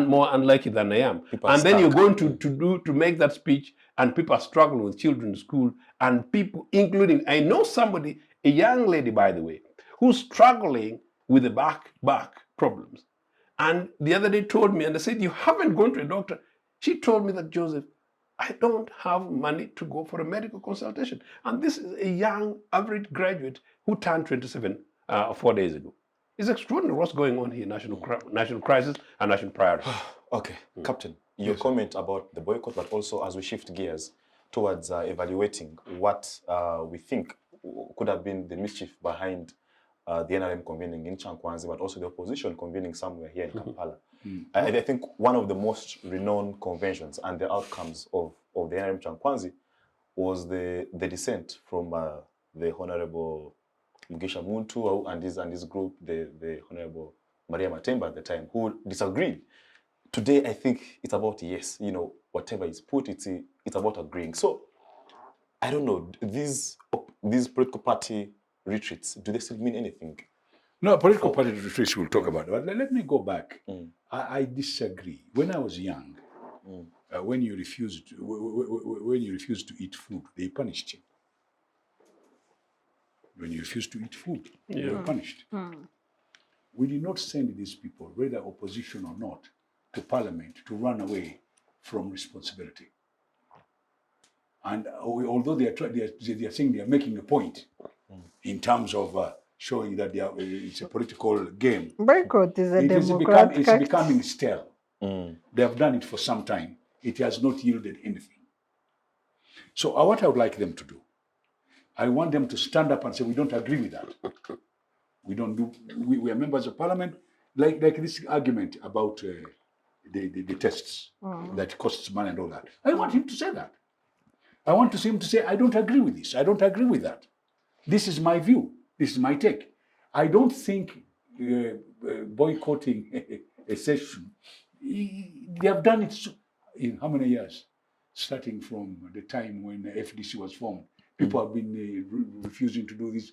more unlucky than I am. People And then you're stuck. going to make that speech, and people are struggling with children in school, and people, including, I know somebody, a young lady, by the way, who's struggling with the back problems. And the other day told me, and I said, you haven't gone to a doctor. She told me that, Joseph, I don't have money to go for a medical consultation. And this is a young average graduate who turned 27 4 days ago. It's extraordinary what's going on here, national crisis and national priority. Okay, Captain, your comment about the boycott, but also as we shift gears towards evaluating what we think could have been the mischief behind the NRM convening in Chankwanzi, but also the opposition convening somewhere here in Kampala. I think one of the most renowned conventions and the outcomes of the NRM Chankwanzi was the dissent from the Honorable Mugisha Muntu and his group, the Honorable Maria Matemba at the time, who disagreed. Today, I think it's about, yes, you know, whatever is put, it's about agreeing. So, I don't know, these political party retreats, do they still mean anything? No, political party retreats we'll talk about. But let me go back. I disagree. When I was young, when you refused to eat food, they punished you. When you refused to eat food, you were punished. We did not send these people, whether opposition or not, to parliament to run away from responsibility. And although they are saying they are making a point in terms of showing that it's a political game, Boycott is a democratic it's becoming stale. They have done it for some time. It has not yielded anything. So what I would like them to do, I want them to stand up and say, we don't agree with that. We are members of parliament, like this argument about the tests that costs money and all that. I want him to say that. I want to see him to say, I don't agree with this. I don't agree with that. This is my view. This is my take. I don't think boycotting a session, they have done it in how many years? Starting from the time when FDC was formed. People have been refusing to do this.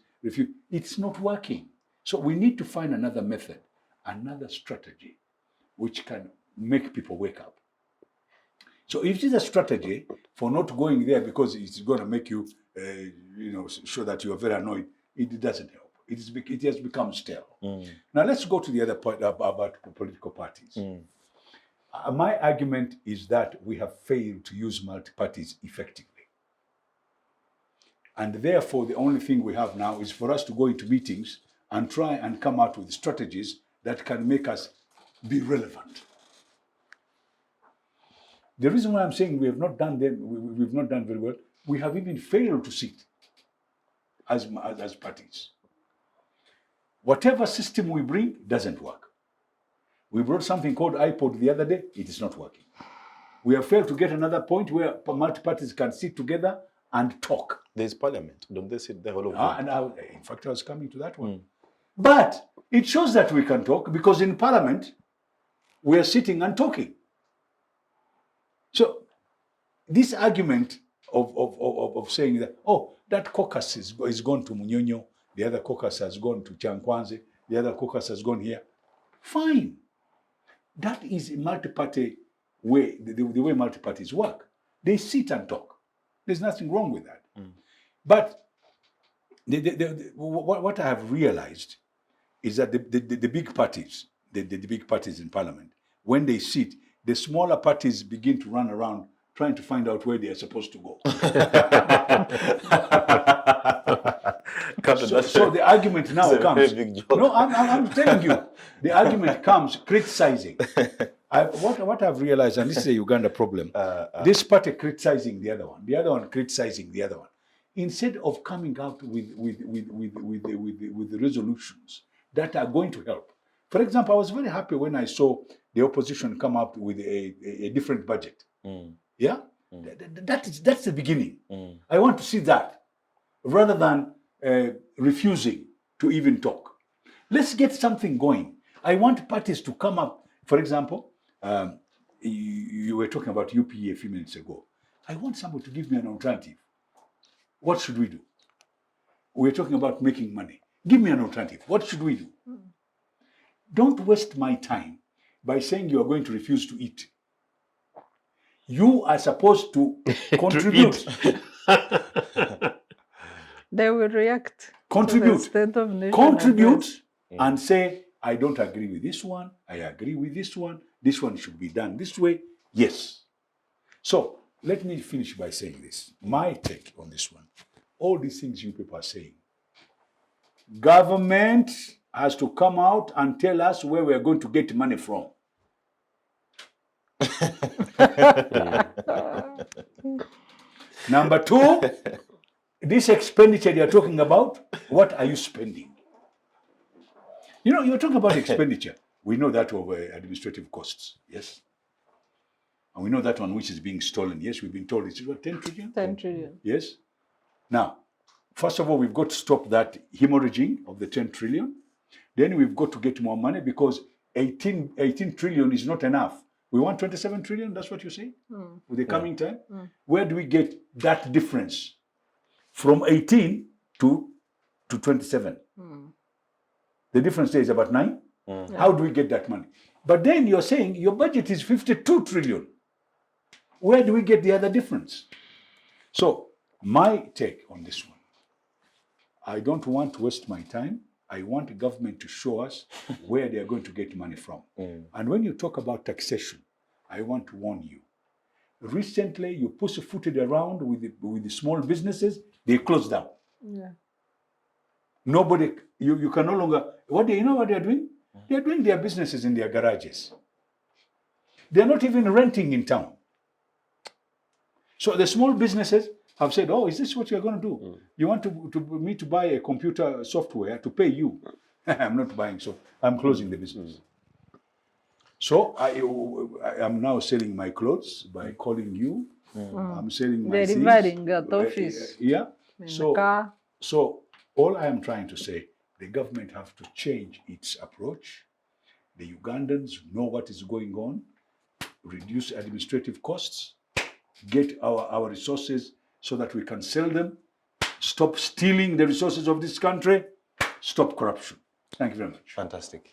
It's not working. So we need to find another method, another strategy, which can make people wake up. So if it is a strategy for not going there because it's going to make you, show that you are very annoyed, it doesn't help. It has become stale. Now let's go to the other point about political parties. My argument is that we have failed to use multi-parties effectively. And therefore, the only thing we have now is for us to go into meetings and try and come out with strategies that can make us be relevant. The reason why I'm saying we have not done them, we've not done very well, we have even failed to sit as parties. Whatever system we bring doesn't work. We brought something called iPod the other day, it is not working. We have failed to get another point where multi-parties can sit together and talk. There's parliament, don't they sit there all over? In fact, I was coming to that one. But it shows that we can talk because in parliament, we are sitting and talking. So this argument of saying that, that caucus is gone to Munyonyo, the other caucus has gone to Chankwanzi, the other caucus has gone here. Fine. That is a multi-party way, the way multi-parties work. They sit and talk. There's nothing wrong with that. But what I have realized is that the big parties, the big parties in parliament, when they sit, the smaller parties begin to run around trying to find out where they are supposed to go. So the argument now comes. No, I'm telling you, the argument comes criticizing. What I've realized, and this is a Uganda problem, this party criticizing the other one criticizing the other one, instead of coming out with the resolutions that are going to help. For example, I was very happy when I saw the opposition come up with a different budget. Yeah, that's the beginning. I want to see that rather than refusing to even talk. Let's get something going. I want parties to come up. For example, you were talking about UPE a few minutes ago. I want somebody to give me an alternative. What should we do? We're talking about making money. Give me an alternative. What should we do? Don't waste my time by saying you are going to refuse to eat. You are supposed to contribute. They will react. Contribute. To the State of Nation Contribute address. and say, I don't agree with this one. I agree with this one. This one should be done this way. Yes. So let me finish by saying this. My take on this one. All these things you people are saying. Government has to come out and tell us where we are going to get money from. Number two, this expenditure you're talking about, what are you spending? You know, you're talking about expenditure. We know that over administrative costs, yes? And we know that one which is being stolen. Yes, we've been told it's about 10 trillion? 10 trillion. Yes? Now, first of all, we've got to stop that hemorrhaging of the 10 trillion. Then we've got to get more money because 18 trillion is not enough. We want 27 trillion, that's what you say? With the coming time? Where do we get that difference? From 18 to 27. The difference there is about 9. How do we get that money? But then you're saying your budget is 52 trillion. Where do we get the other difference? So my take on this one, I don't want to waste my time. I want the government to show us where they are going to get money from. And when you talk about taxation, I want to warn you. Recently, you pussyfooted around with the small businesses, they closed down. Yeah. Nobody, you can no longer, you know what they're doing? They're doing their businesses in their garages. They're not even renting in town. So the small businesses have said, oh, is this what you're going to do? You want me to buy a computer software to pay you? I'm not buying, so I'm closing the business. So I'm now selling my clothes by calling you. I'm selling my Delivering at office. Yeah. In So, the car. so all I am trying to say, the government have to change its approach. The Ugandans know what is going on, reduce administrative costs, get our resources so that we can sell them, stop stealing the resources of this country, stop corruption. Thank you very much. Fantastic.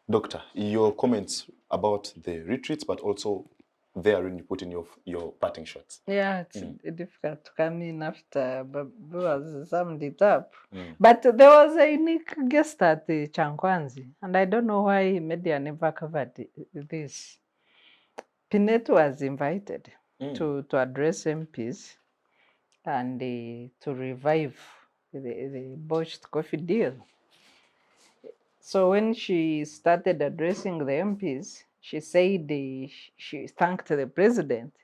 Doctor, your comments about the retreats, but also therein you put in your parting shots. Yeah, it's difficult to come in after Babu has summed it up. But there was a unique guest at the Chankwanzi, and I don't know why media never covered this. Pinet was invited to address MPs and to revive the botched coffee deal. So when she started addressing the MPs, she said she thanked the president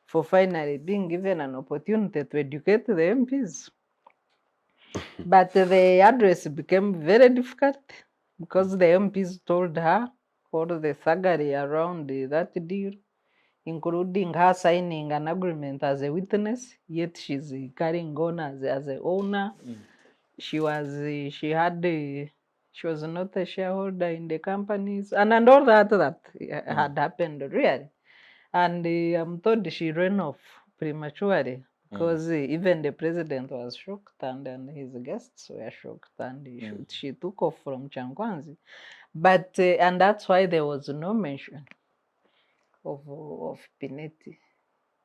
for finally being given an opportunity to educate the MPs. But the address became very difficult because the MPs told her all the thuggery around that deal, including her signing an agreement as a witness, yet she's carrying on as an owner. She was not a shareholder in the companies, and all that had happened really. And I'm told she ran off prematurely because even the president was shocked and his guests were shocked, and she took off from Chankwanzi. But and that's why there was no mention of Pineti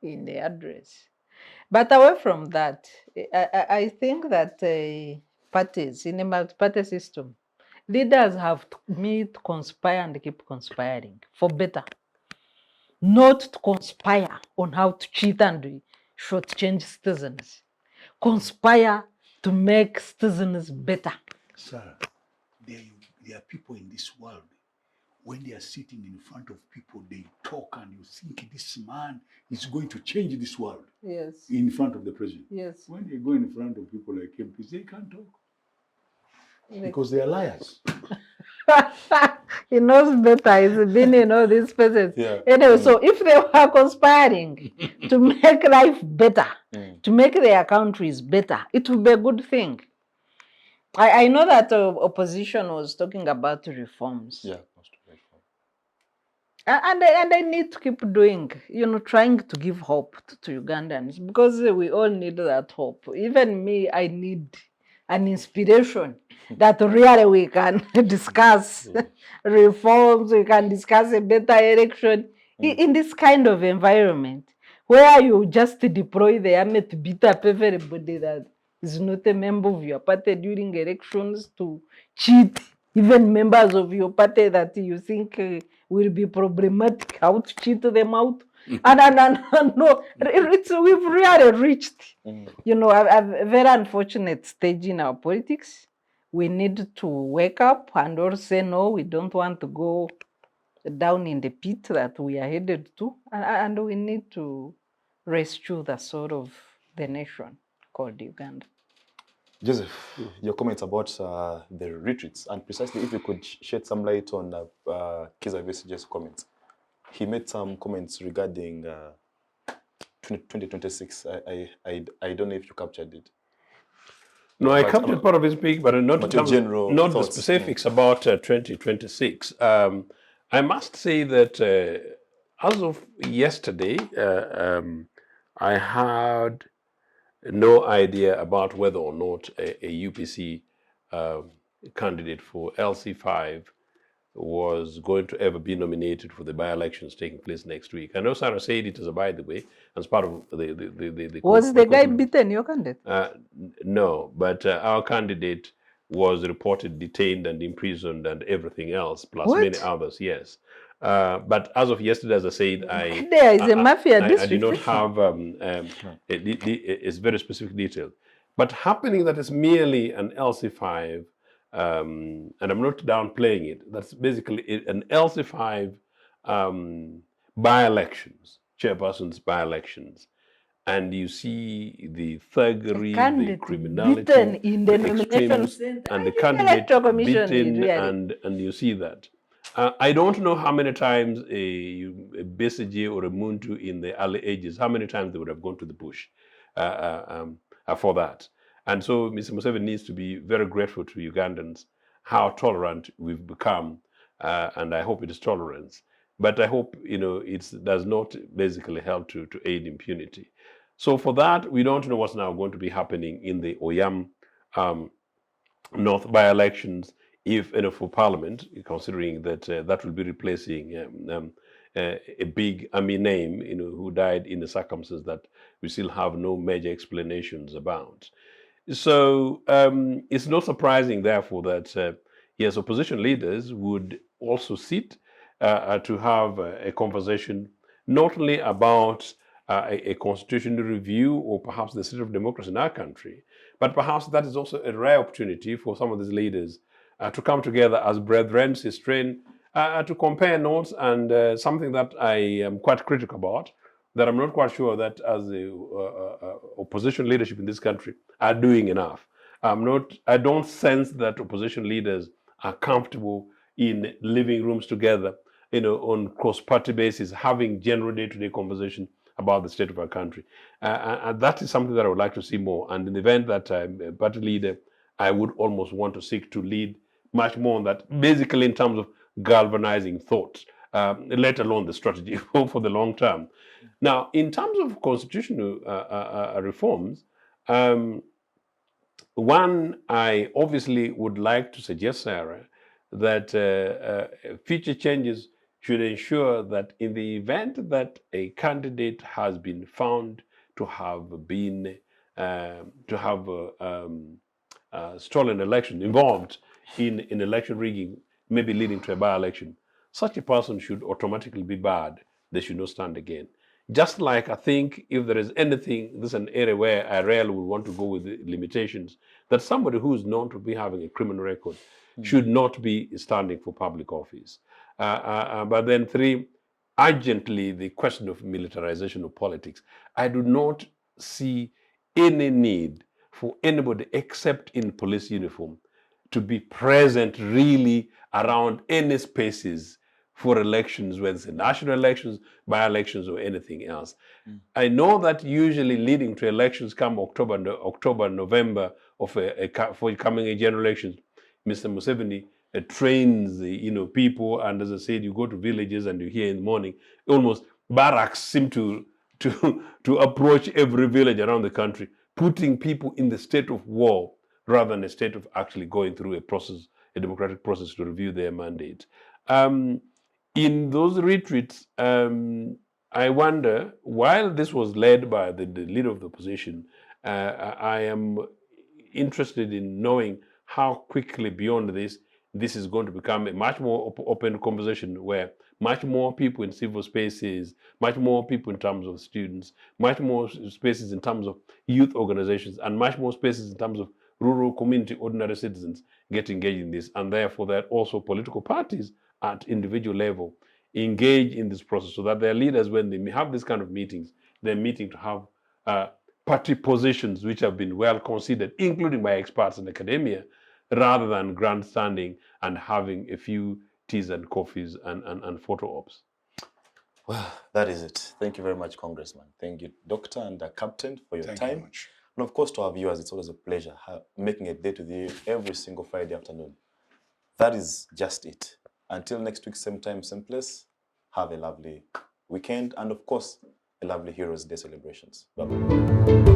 in the address. But away from that, I think that parties in a multi-party system, leaders have to meet, conspire, and keep conspiring for better. Not to conspire on how to cheat and shortchange citizens. Conspire to make citizens better. Sir, there are people in this world, when they are sitting in front of people, they talk and you think this man is going to change this world Yes. in front of the president. Yes. When they go in front of people like MPs, they can't talk because they are liars. He knows better. He's been in all these places. Yeah. Anyway, so if they were conspiring to make life better, to make their countries better, it would be a good thing. I know that opposition was talking about reforms. Yeah. And they need to keep doing, trying to give hope to Ugandans, because we all need that hope. Even me, I need an inspiration that really we can discuss reforms, we can discuss a better election in this kind of environment where you just deploy the army to beat up everybody that is not a member of your party during elections, to cheat even members of your party that you think will be problematic, how to cheat them out. And no, we've really reached, a very unfortunate stage in our politics. We need to wake up and all say, no, we don't want to go down in the pit that we are headed to. And we need to rescue the soul of the nation called Uganda. Joseph, your comments about the retreats, and precisely if you could shed some light on Kizza Bessigye's comments. He made some comments regarding 2026. I don't know if you captured it. No, I captured part of his speech, but not your general not the thoughts. specifics about 2026. I must say that as of yesterday, I had no idea about whether or not a UPC candidate for LC5 was going to ever be nominated for the by-elections taking place next week. I know Sarah said it as a by the way, as part of the Was the guy beaten, your candidate? No, but our candidate was reported detained and imprisoned and everything else, plus many others, yes. But as of yesterday, as I said, there is a mafia district. I do not have it's very specific detail. But happening that is merely an LC5, and I'm not downplaying it, that's basically an LC5 by-elections, chairperson's by-elections. And you see the thuggery, the criminality, in the extremes, and the candidate beaten, and you see that. I don't know how many times a Besigye or a Muntu in the early ages, how many times they would have gone to the bush for that. And so Mr. Museveni needs to be very grateful to Ugandans, how tolerant we've become, and I hope it is tolerance. But I hope, it does not basically help to aid impunity. So for that, we don't know what's now going to be happening in the Oyam North by-elections, if for Parliament, considering that that will be replacing a big army name, who died in the circumstances that we still have no major explanations about. So it's not surprising, therefore, that yes, opposition leaders would also sit to have a conversation, not only about a constitutional review or perhaps the state of democracy in our country, but perhaps that is also a rare opportunity for some of these leaders to come together as brethren, sisterin, to compare notes, and something that I am quite critical about, that I'm not quite sure that as the opposition leadership in this country are doing enough. I don't sense that opposition leaders are comfortable in living rooms together, on cross-party basis, having general day-to-day conversation about the state of our country. And that is something that I would like to see more. And in the event that I'm a party leader, I would almost want to seek to lead much more on that, basically in terms of galvanizing thoughts, let alone the strategy for the long term. Now, in terms of constitutional reforms, one, I obviously would like to suggest, Sarah, that future changes should ensure that in the event that a candidate has been found to have been stolen election, involved in election rigging, maybe leading to a by-election, such a person should automatically be barred. They should not stand again. Just like I think if there is anything, this is an area where I rarely would want to go with the limitations, that somebody who is known to be having a criminal record should not be standing for public office. But then three, urgently, the question of militarization of politics. I do not see any need for anybody except in police uniform to be present really around any spaces for elections, whether it's national elections, by-elections, or anything else. I know that usually leading to elections come October, November for coming general elections. Mr. Museveni trains people, and as I said, you go to villages and you hear in the morning, almost barracks seem to approach every village around the country, putting people in the state of war rather than a state of actually going through a process, a democratic process to review their mandate. In those retreats, I wonder, while this was led by the leader of the opposition, I am interested in knowing how quickly beyond this is going to become a much more open conversation where much more people in civil spaces, much more people in terms of students, much more spaces in terms of youth organizations, and much more spaces in terms of rural community, ordinary citizens get engaged in this. And therefore that also political parties at individual level engage in this process so that their leaders, when they have this kind of meetings, they're meeting to have party positions which have been well considered, including by experts in academia, rather than grandstanding and having a few teas and coffees and photo ops. Well, that is it. Thank you very much, Congressman. Thank you, Doctor and Captain, for your Thank time. you very much. And of course, to our viewers, it's always a pleasure making a date with you every single Friday afternoon. That is just it. Until next week, same time, same place, have a lovely weekend and, of course, a lovely Heroes Day celebrations. Bye-bye.